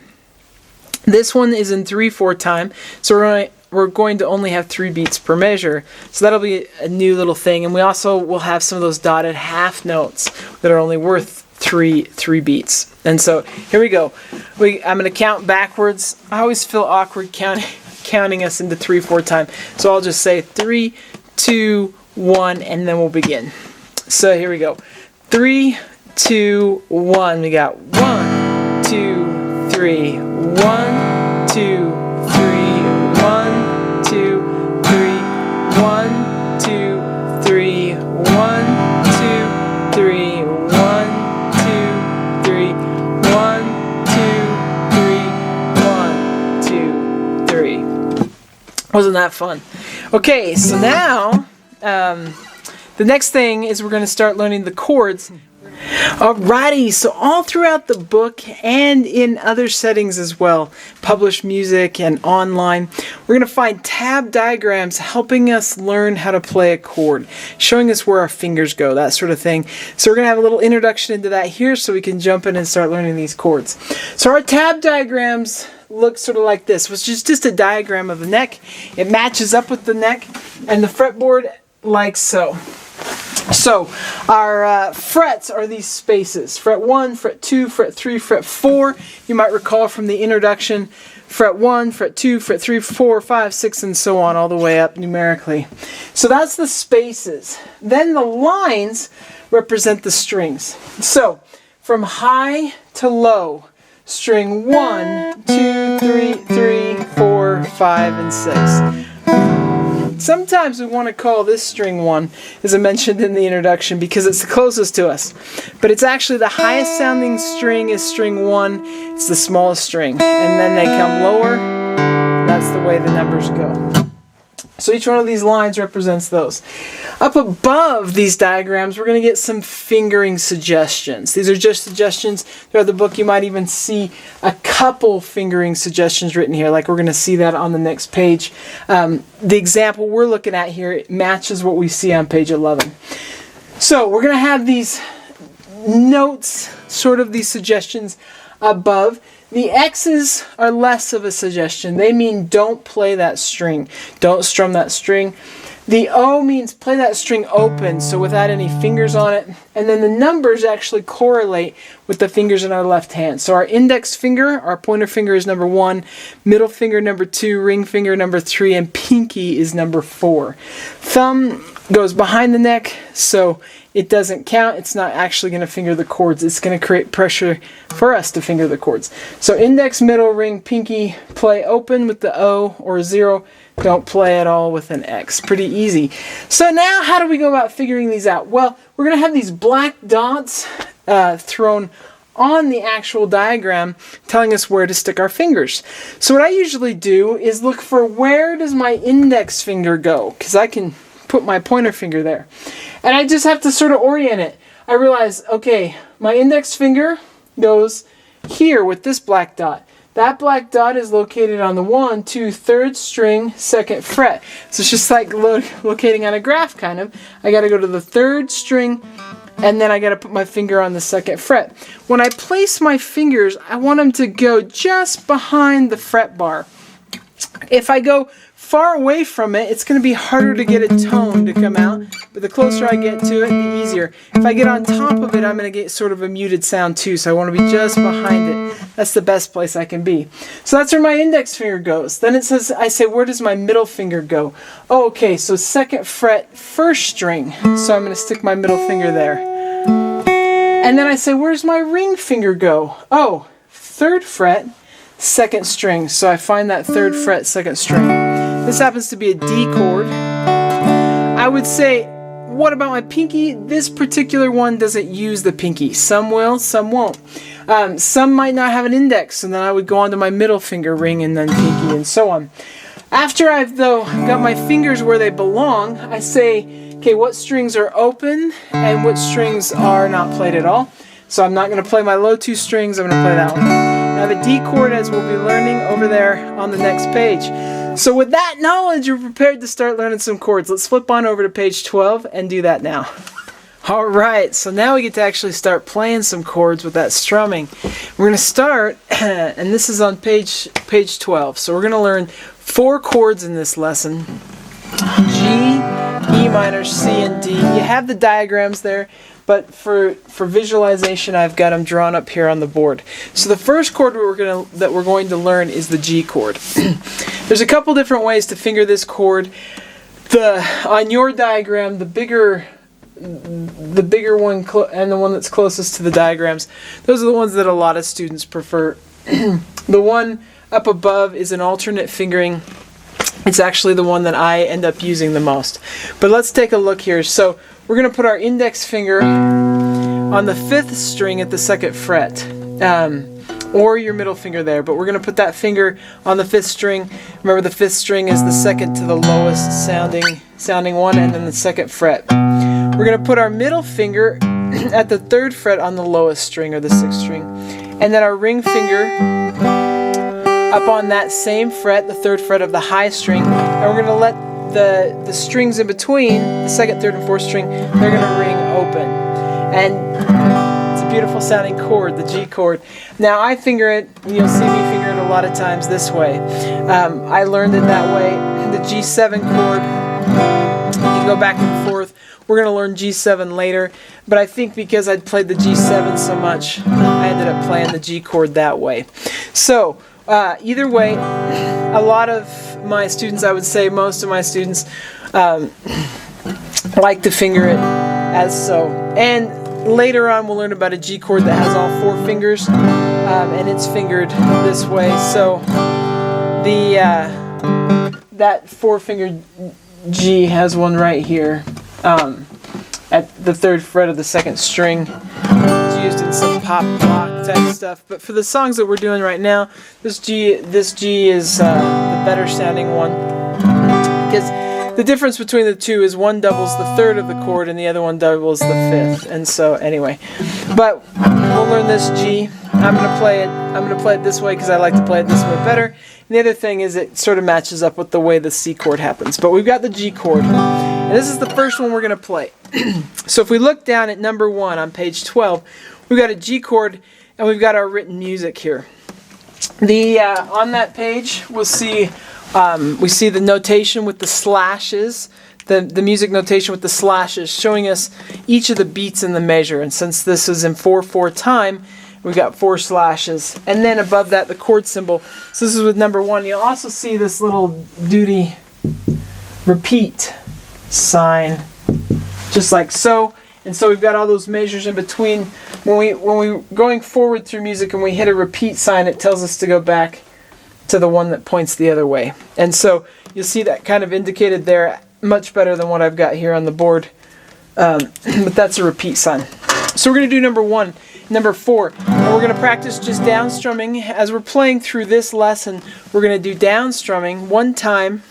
A: This one is in 3/4 time, so we're going to only have 3 beats per measure. So that'll be a new little thing, and we also will have some of those dotted half notes that are only worth 3 beats. And so here we go. I'm going to count backwards. I always feel awkward counting us into 3/4 time, so I'll just say 3, 2, 1, and then we'll begin. So here we go. 3, 2, 1. We got 1, 2, 3. 1, 2, 3. 1, 2, 3. 1, 2, 3. 1, 2, 3. 1, 2, 3. 1, 2, 3. 1, 2, 3. Wasn't that fun? Okay, so now the next thing is we're going to start learning the chords. Alrighty, so all throughout the book and in other settings as well, published music and online, we're going to find tab diagrams helping us learn how to play a chord, showing us where our fingers go, that sort of thing. So we're going to have a little introduction into that here so we can jump in and start learning these chords. So our tab diagrams look sort of like this, which is just a diagram of the neck. It matches up with the neck and the fretboard like so. So our frets are these spaces. Fret 1, fret 2, fret 3, fret 4. You might recall from the introduction, fret 1, fret 2, fret 3, 4, 5, 6, and so on, all the way up numerically. So that's the spaces. Then the lines represent the strings. So from high to low, string 1, 2, 3, 4, 5, and 6. Sometimes we want to call this string 1, as I mentioned in the introduction, because it's the closest to us. But it's actually the highest sounding string is string 1. It's the smallest string. And then they come lower. That's the way the numbers go. So each one of these lines represents those. Up above these diagrams, we're going to get some fingering suggestions. These are just suggestions. Throughout the book, you might even see a couple fingering suggestions written here, like we're going to see that on the next page. The example we're looking at here, it matches what we see on page 11. So we're going to have these notes, sort of these suggestions above. The X's are less of a suggestion. They mean don't play that string. Don't strum that string. The O means play that string open, so without any fingers on it. And then the numbers actually correlate with the fingers in our left hand. So our index finger, our pointer finger is number 1, middle finger number 2, ring finger number 3, and pinky is number 4. Thumb goes behind the neck, so it doesn't count. It's not actually going to finger the chords. It's going to create pressure for us to finger the chords. So index, middle, ring, pinky, play open with the O or 0. Don't play at all with an X. Pretty easy. So now how do we go about figuring these out? Well, we're going to have these black dots thrown on the actual diagram telling us where to stick our fingers. So what I usually do is look for where does my index finger go, because I can put my pointer finger there. And I just have to sort of orient it. I realize, okay, my index finger goes here with this black dot. That black dot is located on the 1, 2, 3rd string, 2nd fret. So it's just like locating on a graph, kind of. I got to go to the 3rd string, and then I got to put my finger on the 2nd fret. When I place my fingers, I want them to go just behind the fret bar. If I go far away from it, it's going to be harder to get a tone to come out, but the closer I get to it, the easier. If I get on top of it, I'm going to get sort of a muted sound too, so I want to be just behind it. That's the best place I can be. So that's where my index finger goes. Then it says, I say, where does my middle finger go? Oh, okay, so 2nd fret, 1st string, so I'm going to stick my middle finger there. And then I say, where's my ring finger go? Oh, 3rd fret, 2nd string, so I find that 3rd fret, 2nd string. This happens to be a D chord. I would say, what about my pinky? This particular one doesn't use the pinky. Some will, some won't. Some might not have an index, and then I would go on to my middle finger, ring, and then pinky, and so on. After I've, though, got my fingers where they belong, I say, okay, what strings are open and what strings are not played at all? So I'm not going to play my low 2 strings, I'm going to play that one. I have a D chord, as we'll be learning over there on the next page. So with that knowledge, you're prepared to start learning some chords. Let's flip on over to page 12 and do that now. Alright, so now we get to actually start playing some chords with that strumming. We're going to start, and this is on page 12, so we're going to learn 4 chords in this lesson. G, E minor, C, and D. You have the diagrams there, but for visualization, I've got them drawn up here on the board. So the first chord that we're going to learn is the G chord. There's a couple different ways to finger this chord. On your diagram, the bigger one and the one that's closest to the diagrams, those are the ones that a lot of students prefer. The one up above is an alternate fingering. It's actually the one that I end up using the most. But let's take a look here. So we're going to put our index finger on the 5th string at the 2nd fret, or your middle finger there, but we're going to put that finger on the 5th string. Remember, the 5th string is the 2nd to the lowest sounding one, and then the 2nd fret. We're going to put our middle finger at the 3rd fret on the lowest string, or the 6th string, and then our ring finger up on that same fret, the 3rd fret of the high string, and we're going to let the strings in between, the 2nd, 3rd, and 4th string, they're going to ring open. And it's a beautiful sounding chord, the G chord. Now I finger it, you'll see me finger it a lot of times this way. I learned it that way. The G7 chord, you can go back and forth We're going to learn G7 later, but I think because I'd played the G7 so much, I ended up playing the G chord that way. So, either way, a lot of my students, I would say most of my students, like to finger it as so. And later on we'll learn about a G chord that has all 4 fingers, and it's fingered this way. So that 4-fingered G has one right here at the 3rd fret of the 2nd string. It's used in some pop rock type stuff, but for the songs that we're doing right now, this G is the better sounding one, because the difference between the two is one doubles the 3rd of the chord and the other one doubles the 5th. And so anyway, but we'll learn this G. I'm going to play it this way because I like to play it this way better. And the other thing is it sort of matches up with the way the C chord happens. But we've got the G chord, and this is the first one we're going to play. So if we look down at number 1 on page 12, we've got a G chord and we've got our written music here. On that page we'll see we see the notation with the slashes, the music notation with the slashes, showing us each of the beats in the measure. And since this is in 4/4 time, we got 4 slashes. And then above that, the chord symbol. So this is with number 1. You'll also see this little duty repeat sign, just like so. And so we've got all those measures in between. When we're going forward through music and we hit a repeat sign, it tells us to go back to the one that points the other way. And so you'll see that kind of indicated there, much better than what I've got here on the board. But that's a repeat sign. So we're going to do number 1, number 4. And we're going to practice just down strumming. As we're playing through this lesson, we're going to do down strumming 1 time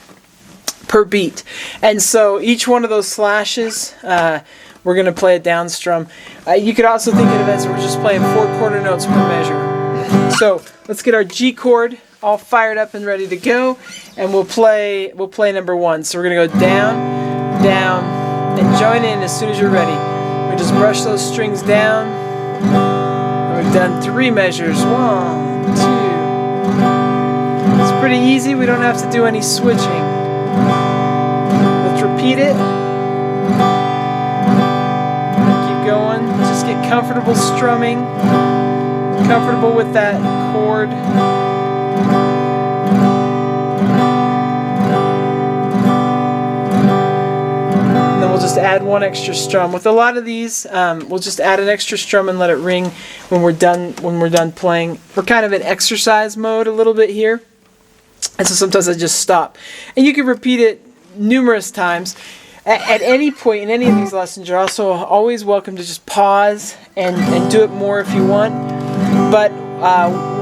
A: per beat. And so each one of those slashes, we're going to play a down strum. You could also think of it as we're just playing 4 quarter notes per measure. So let's get our G chord all fired up and ready to go, and we'll play number 1. So we're going to go down, down, and join in as soon as you're ready. We just brush those strings down, and we've done 3 measures. 1, 2. It's pretty easy. We don't have to do any switching. Let's repeat it. Keep going. Just get comfortable strumming, comfortable with that chord. And then we'll just add 1 extra strum. With a lot of these, we'll just add an extra strum and let it ring when we're done playing. We're kind of in exercise mode a little bit here, and so sometimes I just stop. And you can repeat it numerous times. At any point in any of these lessons, you're also always welcome to just pause and do it more if you want. But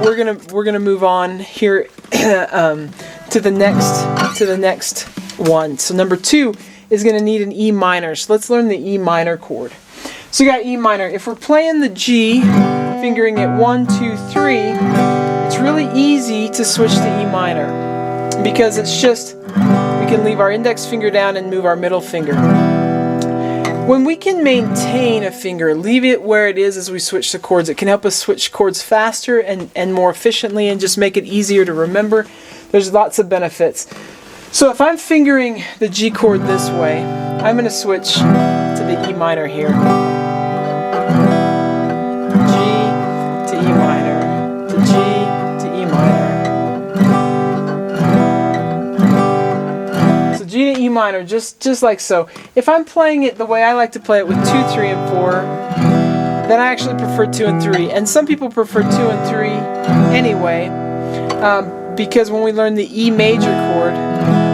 A: we're gonna move on here to the next one. So number 2 is gonna need an E minor. So let's learn the E minor chord. So you got E minor. If we're playing the G, fingering it 1, 2, 3, it's really easy to switch to E minor because it's just we can leave our index finger down and move our middle finger. When we can maintain a finger, leave it where it is as we switch the chords, it can help us switch chords faster and more efficiently and just make it easier to remember. There's lots of benefits. So if I'm fingering the G chord this way, I'm going to switch to the E minor here. G to E minor, to G to E minor. So G to E minor, just like so. If I'm playing it the way I like to play it with 2, 3, and 4, then I actually prefer 2 and 3. And some people prefer 2 and 3 anyway, because when we learn the E major chord,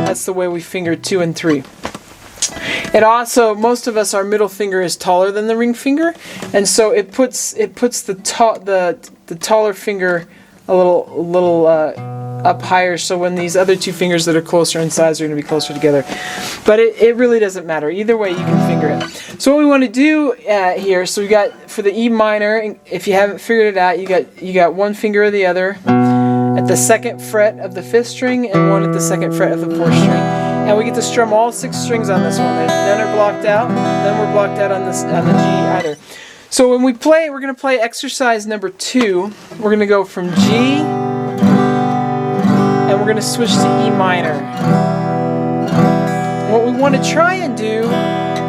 A: that's the way we finger 2 and 3. It also, most of us, our middle finger is taller than the ring finger, and so it puts the taller finger a little up higher. So when these other 2 fingers that are closer in size are going to be closer together, but it really doesn't matter. Either way, you can finger it. So what we want to do here, so we got for the E minor. If you haven't figured it out, you got 1 finger or the other at the 2nd fret of the 5th string and 1 at the 2nd fret of the 4th string. And we get to strum all 6 strings on this one. None are blocked out. None were blocked out on the G either. So when we play, we're going to play exercise number 2. We're going to go from G, and we're going to switch to E minor. What we want to try and do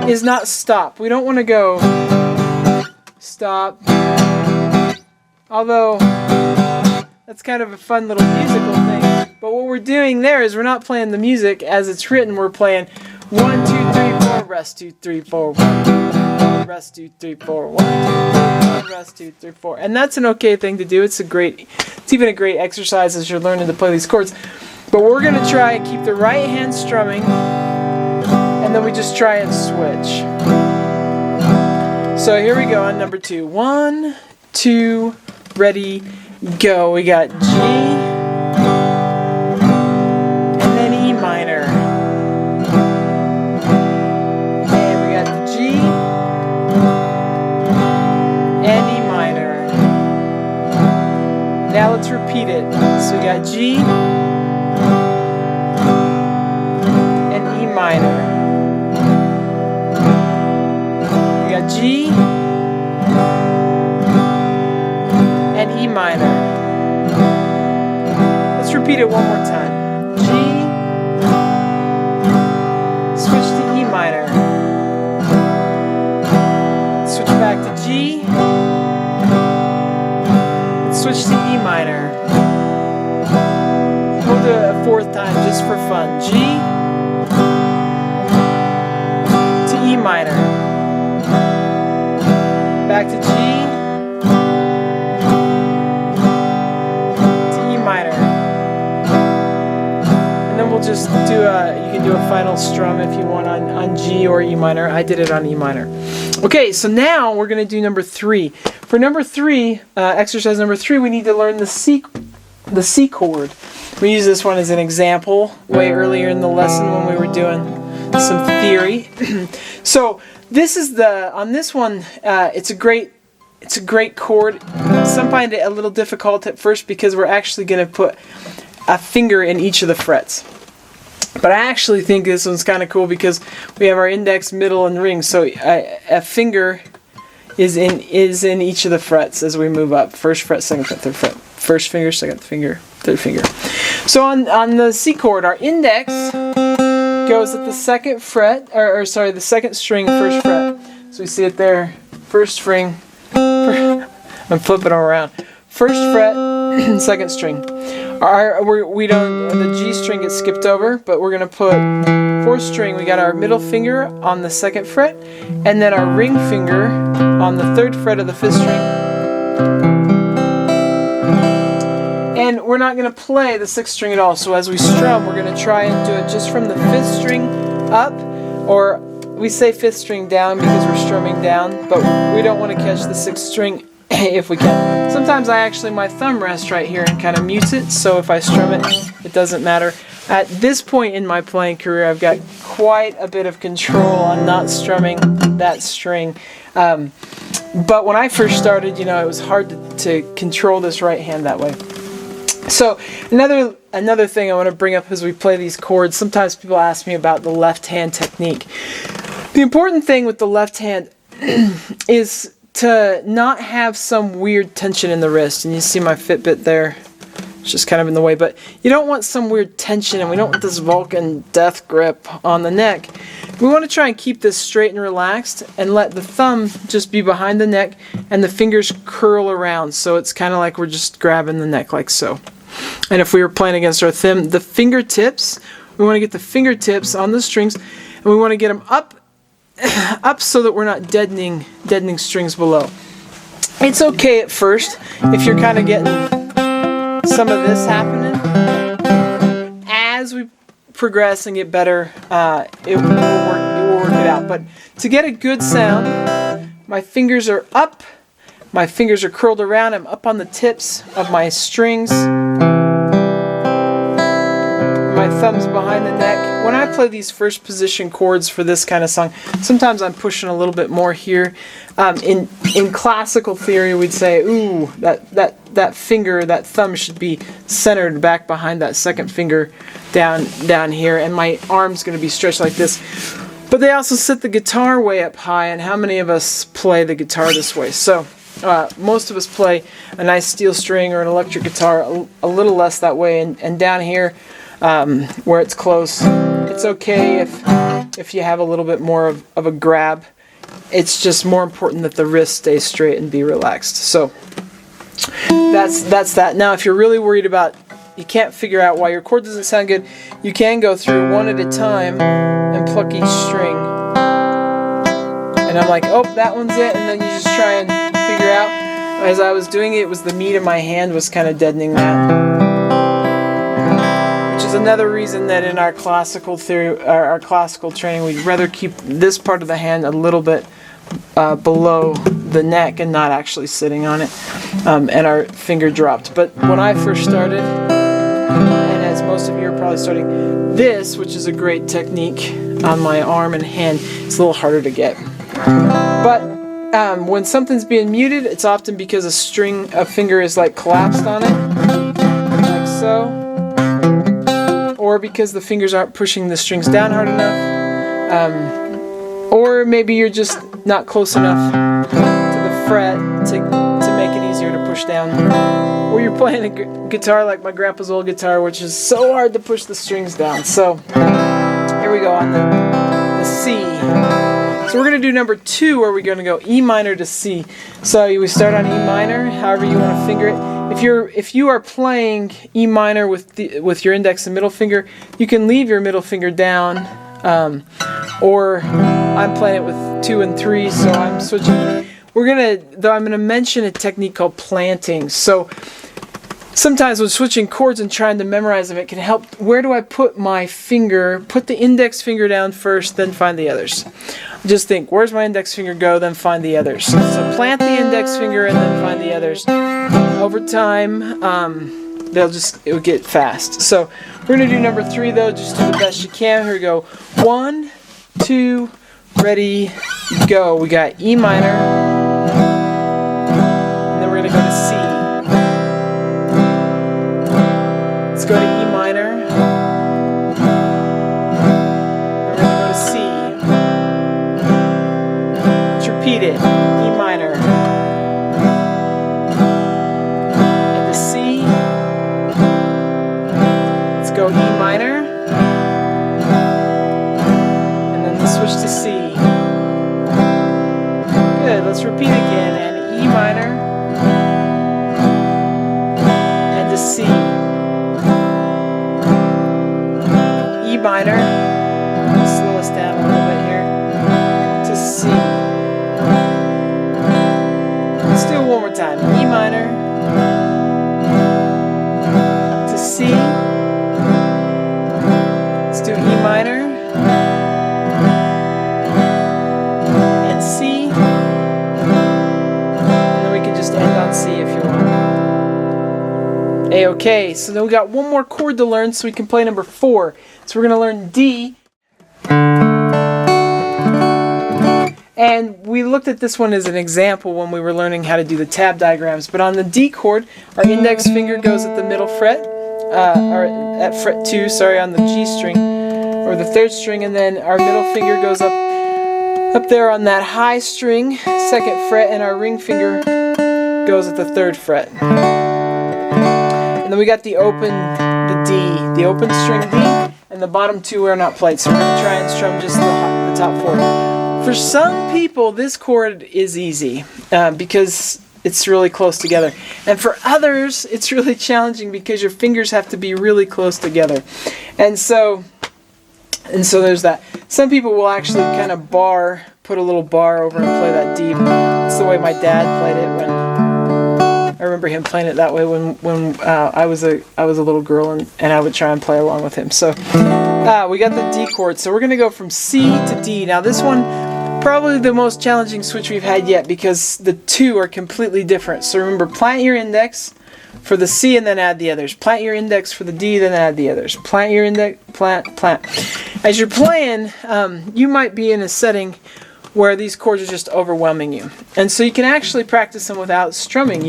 A: is not stop. We don't want to go stop. Although that's kind of a fun little musical thing. But what we're doing there is we're not playing the music as it's written. We're playing 1, 2, 3, 4, rest 2, 3, 4, 1, 2, 3, rest 2, 3, 4, 1, 2, 3, rest 2, 3, 4. And that's an okay thing to do. It's even a great exercise as you're learning to play these chords. But we're going to try and keep the right hand strumming, and then we just try and switch. So here we go on number 2. 1, 2, ready, go. We got G, and then E minor. And we got the G, and E minor. Now let's repeat it. So we got G, and E minor. We got G, and E minor. Let's repeat it one more time. G, switch to E minor. Switch back to G, switch to E minor. We'll do it a fourth time just for fun. G to E minor. Back to G to E minor. And then we'll just do you can do a final strum if you want on G or E minor. I did it on E minor. Okay, so now we're going to do number 3. For number 3, exercise number 3, we need to learn the C chord. We use this one as an example way earlier in the lesson when we were doing some theory. So this is on this one, it's a great chord. Some find it a little difficult at first because we're actually going to put a finger in each of the frets. But I actually think this one's kind of cool because we have our index, middle, and ring. So a finger is in each of the frets as we move up. First fret, second fret, third fret. First finger, second finger, third finger. So on the C chord, our index goes at the second fret, or sorry, the second string, first fret. So we see it there. First string. I'm flipping them around. First fret, second string. The G string gets skipped over, but we're going to put fourth string. We got our middle finger on the second fret, and then our ring finger on the third fret of the fifth string. And we're not going to play the sixth string at all. So as we strum, we're going to try and do it just from the fifth string up, or we say fifth string down because we're strumming down, but we don't want to catch the sixth string if we can. Sometimes my thumb rests right here and kind of mutes it, so if I strum it, it doesn't matter. At this point in my playing career, I've got quite a bit of control on not strumming that string. But when I first started, it was hard to control this right hand that way. So another thing I want to bring up as we play these chords, sometimes people ask me about the left hand technique. The important thing with the left hand is to not have some weird tension in the wrist. And you see my Fitbit there. It's just kind of in the way. But you don't want some weird tension, and we don't want this Vulcan death grip on the neck. We want to try and keep this straight and relaxed and let the thumb just be behind the neck and the fingers curl around. So it's kind of like we're just grabbing the neck like so. And if we were playing against our thumb, the fingertips, we want to get the fingertips on the strings, and we want to get them up so that we're not deadening strings below. It's okay at first if you're kind of getting some of this happening. As we progress and get better, it will work it out. But to get a good sound, my fingers are up, my fingers are curled around, I'm up on the tips of my strings. My thumb's behind the neck. When I play these first position chords for this kind of song, sometimes I'm pushing a little bit more here. In classical theory, we'd say, ooh, that finger, that thumb should be centered back behind that second finger down here, and my arm's going to be stretched like this. But they also set the guitar way up high, and how many of us play the guitar this way? So most of us play a nice steel string or an electric guitar a little less that way, and down here, where it's close, it's okay if if you have a little bit more of a grab. It's just more important that the wrist stay straight and be relaxed. So that's that. Now, if you're really worried about, you can't figure out why your chord doesn't sound good, you can go through one at a time and pluck each string. And I'm like, oh, that one's it, and then you just try and figure out. As I was doing it, it was the meat of my hand was kind of deadening that. Which is another reason that in our classical theory, our classical training, we'd rather keep this part of the hand a little bit below the neck and not actually sitting on it, and our finger dropped. But when I first started, and as most of you are probably starting, this, which is a great technique on my arm and hand, it's a little harder to get. But when something's being muted, it's often because a finger is like collapsed on it, like so, or because the fingers aren't pushing the strings down hard enough, or maybe you're just not close enough to the fret to make it easier to push down, or you're playing a guitar like my grandpa's old guitar, which is so hard to push the strings down. So here we go on the C. So we're going to do number 2, where we're going to go E minor to C. So we start on E minor, however you want to finger it. If you are playing E minor with your index and middle finger, you can leave your middle finger down, or I'm playing it with 2 and 3, so I'm switching. I'm gonna mention a technique called planting. So sometimes when switching chords and trying to memorize them, it can help. Where do I put my finger? Put the index finger down first, then find the others. Just think, where's my index finger go, then find the others. So plant the index finger and then find the others. Over time, it'll get fast. So we're going to do number 3 though, just do the best you can. Here we go. 1, 2, ready, go. We got E minor, and then we're going to go to C. Let's go to E minor. We're going to go to C. Let's repeat it. E minor. And to C. Let's go E minor. And then let's switch to C. Good. Let's repeat again. And E minor. And to C. E minor, slow us down a little bit here, to C. Let's do it one more time. E minor, to C. Let's do E minor, and C. And then we can just end on C if you want. A-okay, so then we got one more chord to learn so we can play number 4. So we're going to learn D. And we looked at this one as an example when we were learning how to do the tab diagrams. But on the D chord, our index finger goes at the middle fret, or at fret 2, sorry, on the G string, or the 3rd string, and then our middle finger goes up there on that high string, 2nd fret, and our ring finger goes at the 3rd fret. And then we got the open string D, and the bottom 2 are not played. So we're going to try and strum just the top 4. For some people, this chord is easy because it's really close together. And for others, it's really challenging because your fingers have to be really close together. And so there's that. Some people will actually kind of put a little bar over and play that D. It's the way my dad played it when I remember him playing it that way when I was a little girl, and I would try and play along with him. So we got the D chord. So we're going to go from C to D. Now this one, probably the most challenging switch we've had yet because the 2 are completely different. So remember, plant your index for the C and then add the others. Plant your index for the D, then add the others. Plant your index, plant. As you're playing, you might be in a setting where these chords are just overwhelming you. And so you can actually practice them without strumming.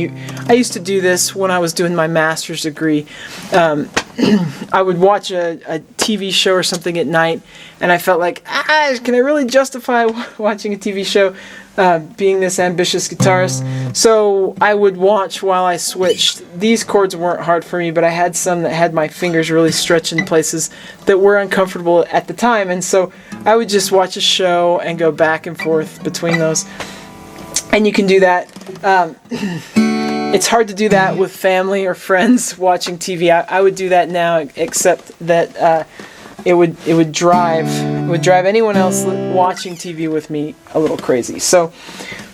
A: I used to do this when I was doing my master's degree. I would watch a TV show or something at night, and I felt like, can I really justify watching a TV show, being this ambitious guitarist? So I would watch while I switched. These chords weren't hard for me, but I had some that had my fingers really stretched in places that were uncomfortable at the time, and so I would just watch a show and go back and forth between those. And you can do that. It's hard to do that with family or friends watching TV. I would do that now, except that it would drive anyone else watching TV with me a little crazy. So,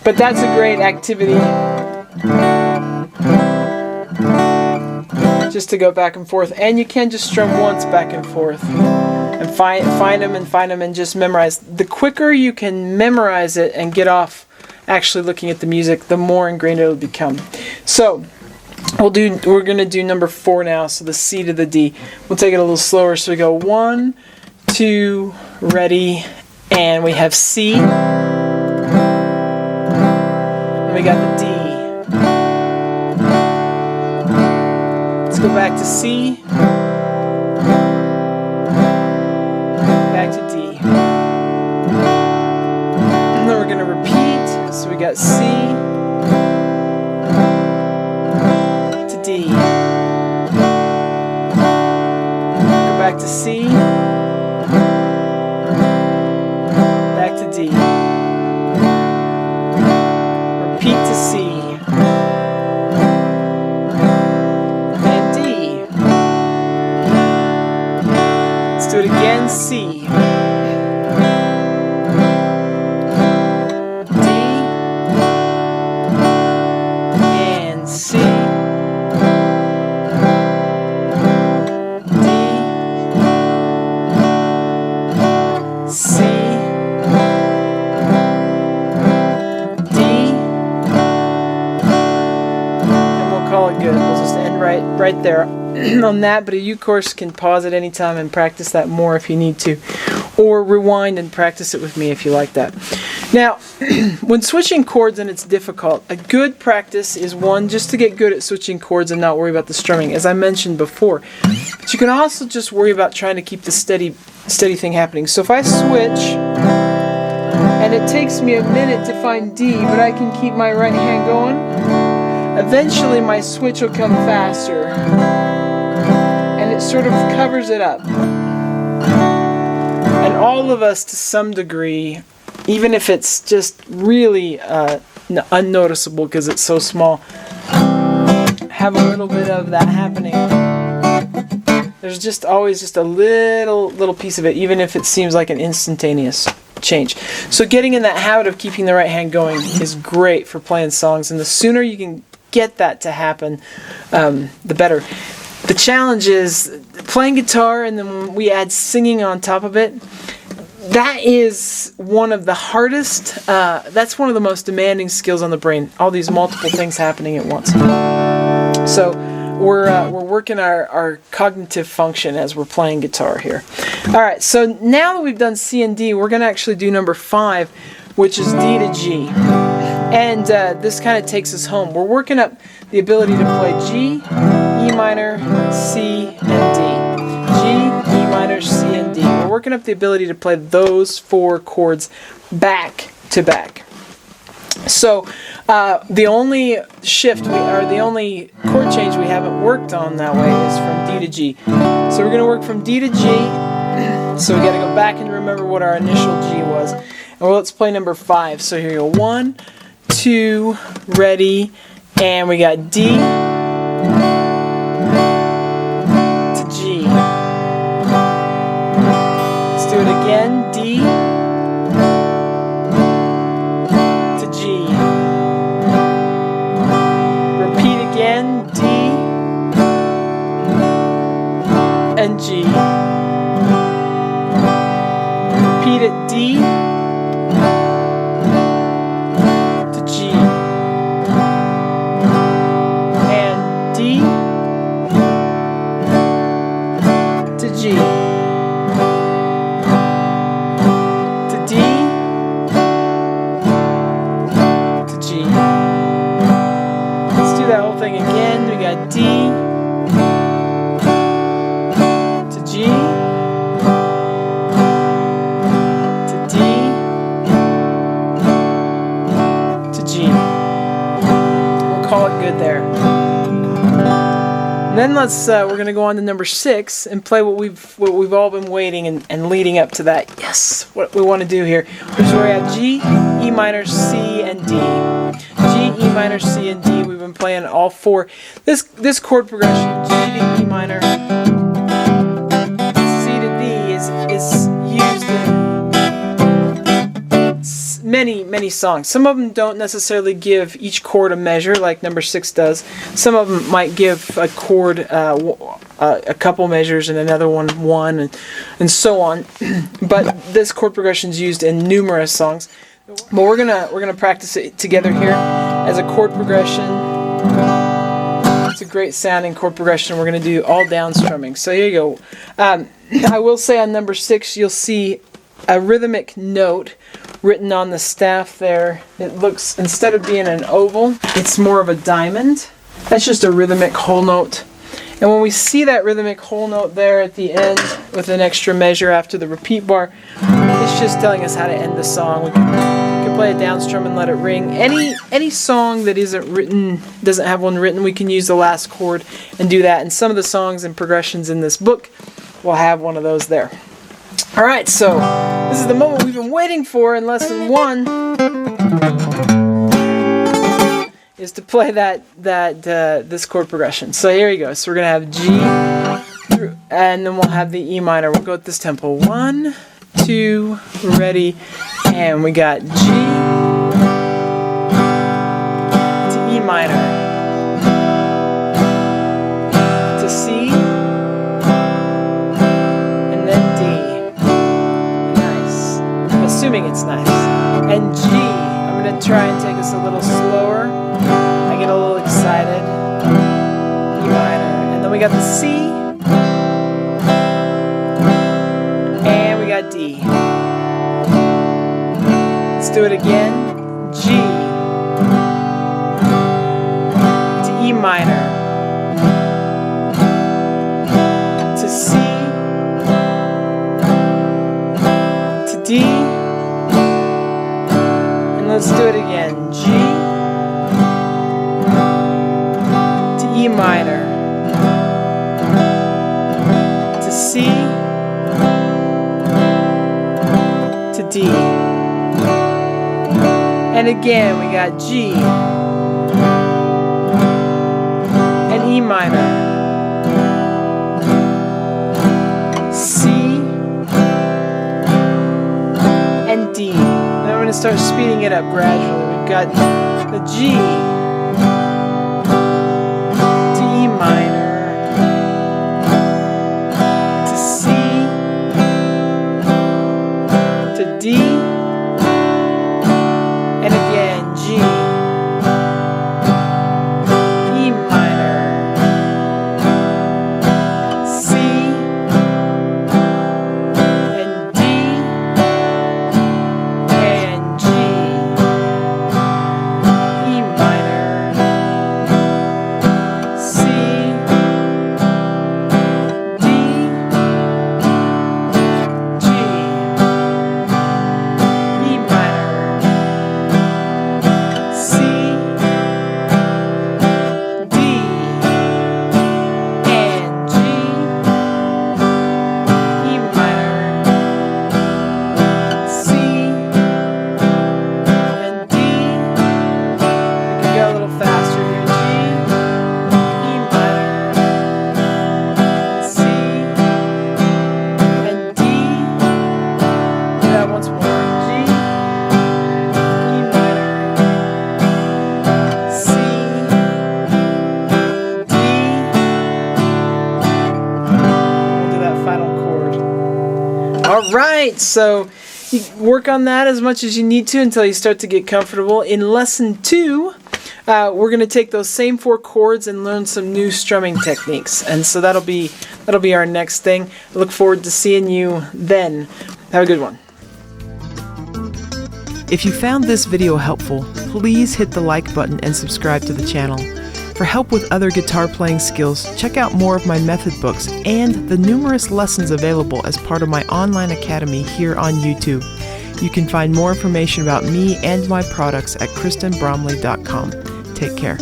A: but that's a great activity, just to go back and forth. And you can just strum once back and forth, and find them and just memorize. The quicker you can memorize it and get off actually looking at the music, the more ingrained it'll become. So we're going to do number 4 now, so the C to the D. We'll take it a little slower, so we go 1, 2, ready, and we have C, and we got the D. Let's go back to C, back to D, and then we're going to repeat. So we got C to D. Go back to C, back to D. Repeat to C and D. Let's do it again. C. Right there on that, but you, of course, can pause at any time and practice that more if you need to, or rewind and practice it with me if you like that. Now, when switching chords and it's difficult, a good practice is one, just to get good at switching chords and not worry about the strumming, as I mentioned before. But you can also just worry about trying to keep the steady thing happening. So if I switch, and it takes me a minute to find D, but I can keep my right hand going, eventually my switch will come faster, and it sort of covers it up. And all of us, to some degree, even if it's just really unnoticeable because it's so small, have a little bit of that happening. There's just always just a little piece of it, even if it seems like an instantaneous change. So getting in that habit of keeping the right hand going is great for playing songs, and the sooner you can get that to happen, the better. The challenge is playing guitar, and then when we add singing on top of it, that is one of the hardest, that's one of the most demanding skills on the brain, all these multiple things happening at once. So we're working our cognitive function as we're playing guitar here. Alright, so now that we've done C and D, we're going to actually do number 5, which is D to G. And this kind of takes us home. We're working up the ability to play G, E minor, C, and D. G, E minor, C, and D. We're working up the ability to play those 4 chords back to back. So the only shift, the only chord change we haven't worked on that way is from D to G. So we're going to work from D to G. So we got to go back and remember what our initial G was. And well, let's play number 5. So here you go. 1, 2, ready, and we got D to G. Let's do it again. D to G. Repeat again. D and G. Repeat it. D to G. And D to G. To D to G. Let's do that whole thing again. We got D Then we're gonna go on to number 6 and play what we've all been waiting and leading up to that. Yes, what we want to do here. Which is where we have G, E minor, C, and D. G, E minor, C, and D. We've been playing all 4. This chord progression, G to E minor, C to D, is used in many songs. Some of them don't necessarily give each chord a measure like number 6 does. Some of them might give a chord a couple measures and another one and so on. But this chord progression is used in numerous songs. But we're gonna practice it together here as a chord progression. It's a great sounding chord progression. We're gonna do all down strumming. So here you go. I will say on number 6 you'll see a rhythmic note written on the staff there. It looks, instead of being an oval, it's more of a diamond. That's just a rhythmic whole note. And when we see that rhythmic whole note there at the end with an extra measure after the repeat bar, it's just telling us how to end the song. We can play a down strum and let it ring. Any song that doesn't have one written, we can use the last chord and do that. And some of the songs and progressions in this book will have one of those there. Alright, so this is the moment we've been waiting for in lesson 1, is to play this chord progression. So here you go. So we're going to have G, and then we'll have the E minor. We'll go at this tempo. 1, 2, ready, and we got G to E minor, to C, and then D. Assuming it's nice. And G, I'm going to try and take us a little slower. I get a little excited. E minor. And then we got the C. And we got D. Let's do it again. G to E minor, to C, to D. Let's do it again. G to E minor, to C, to D. And again we got G and E minor, C, and D. Now we're going to start speeding it up gradually. We've got the G to E minor, to C, to D, and again G, E minor, C, and D, and G, E minor, C, D, G, E minor, C, D, and G, E minor, C, and D. We can go a little faster here. G, E minor, C, and D. Do that once more. G, E minor, C, D. We'll do that final chord. All right, so you work on that as much as you need to until you start to get comfortable. In lesson 2, we're going to take those same 4 chords and learn some new strumming techniques. And so that'll be our next thing. I look forward to seeing you then. Have a good one. If you found this video helpful, please hit the like button and subscribe to the channel. For help with other guitar playing skills, check out more of my method books and the numerous lessons available as part of my online academy here on YouTube. You can find more information about me and my products at kristenbromley.com. Take care.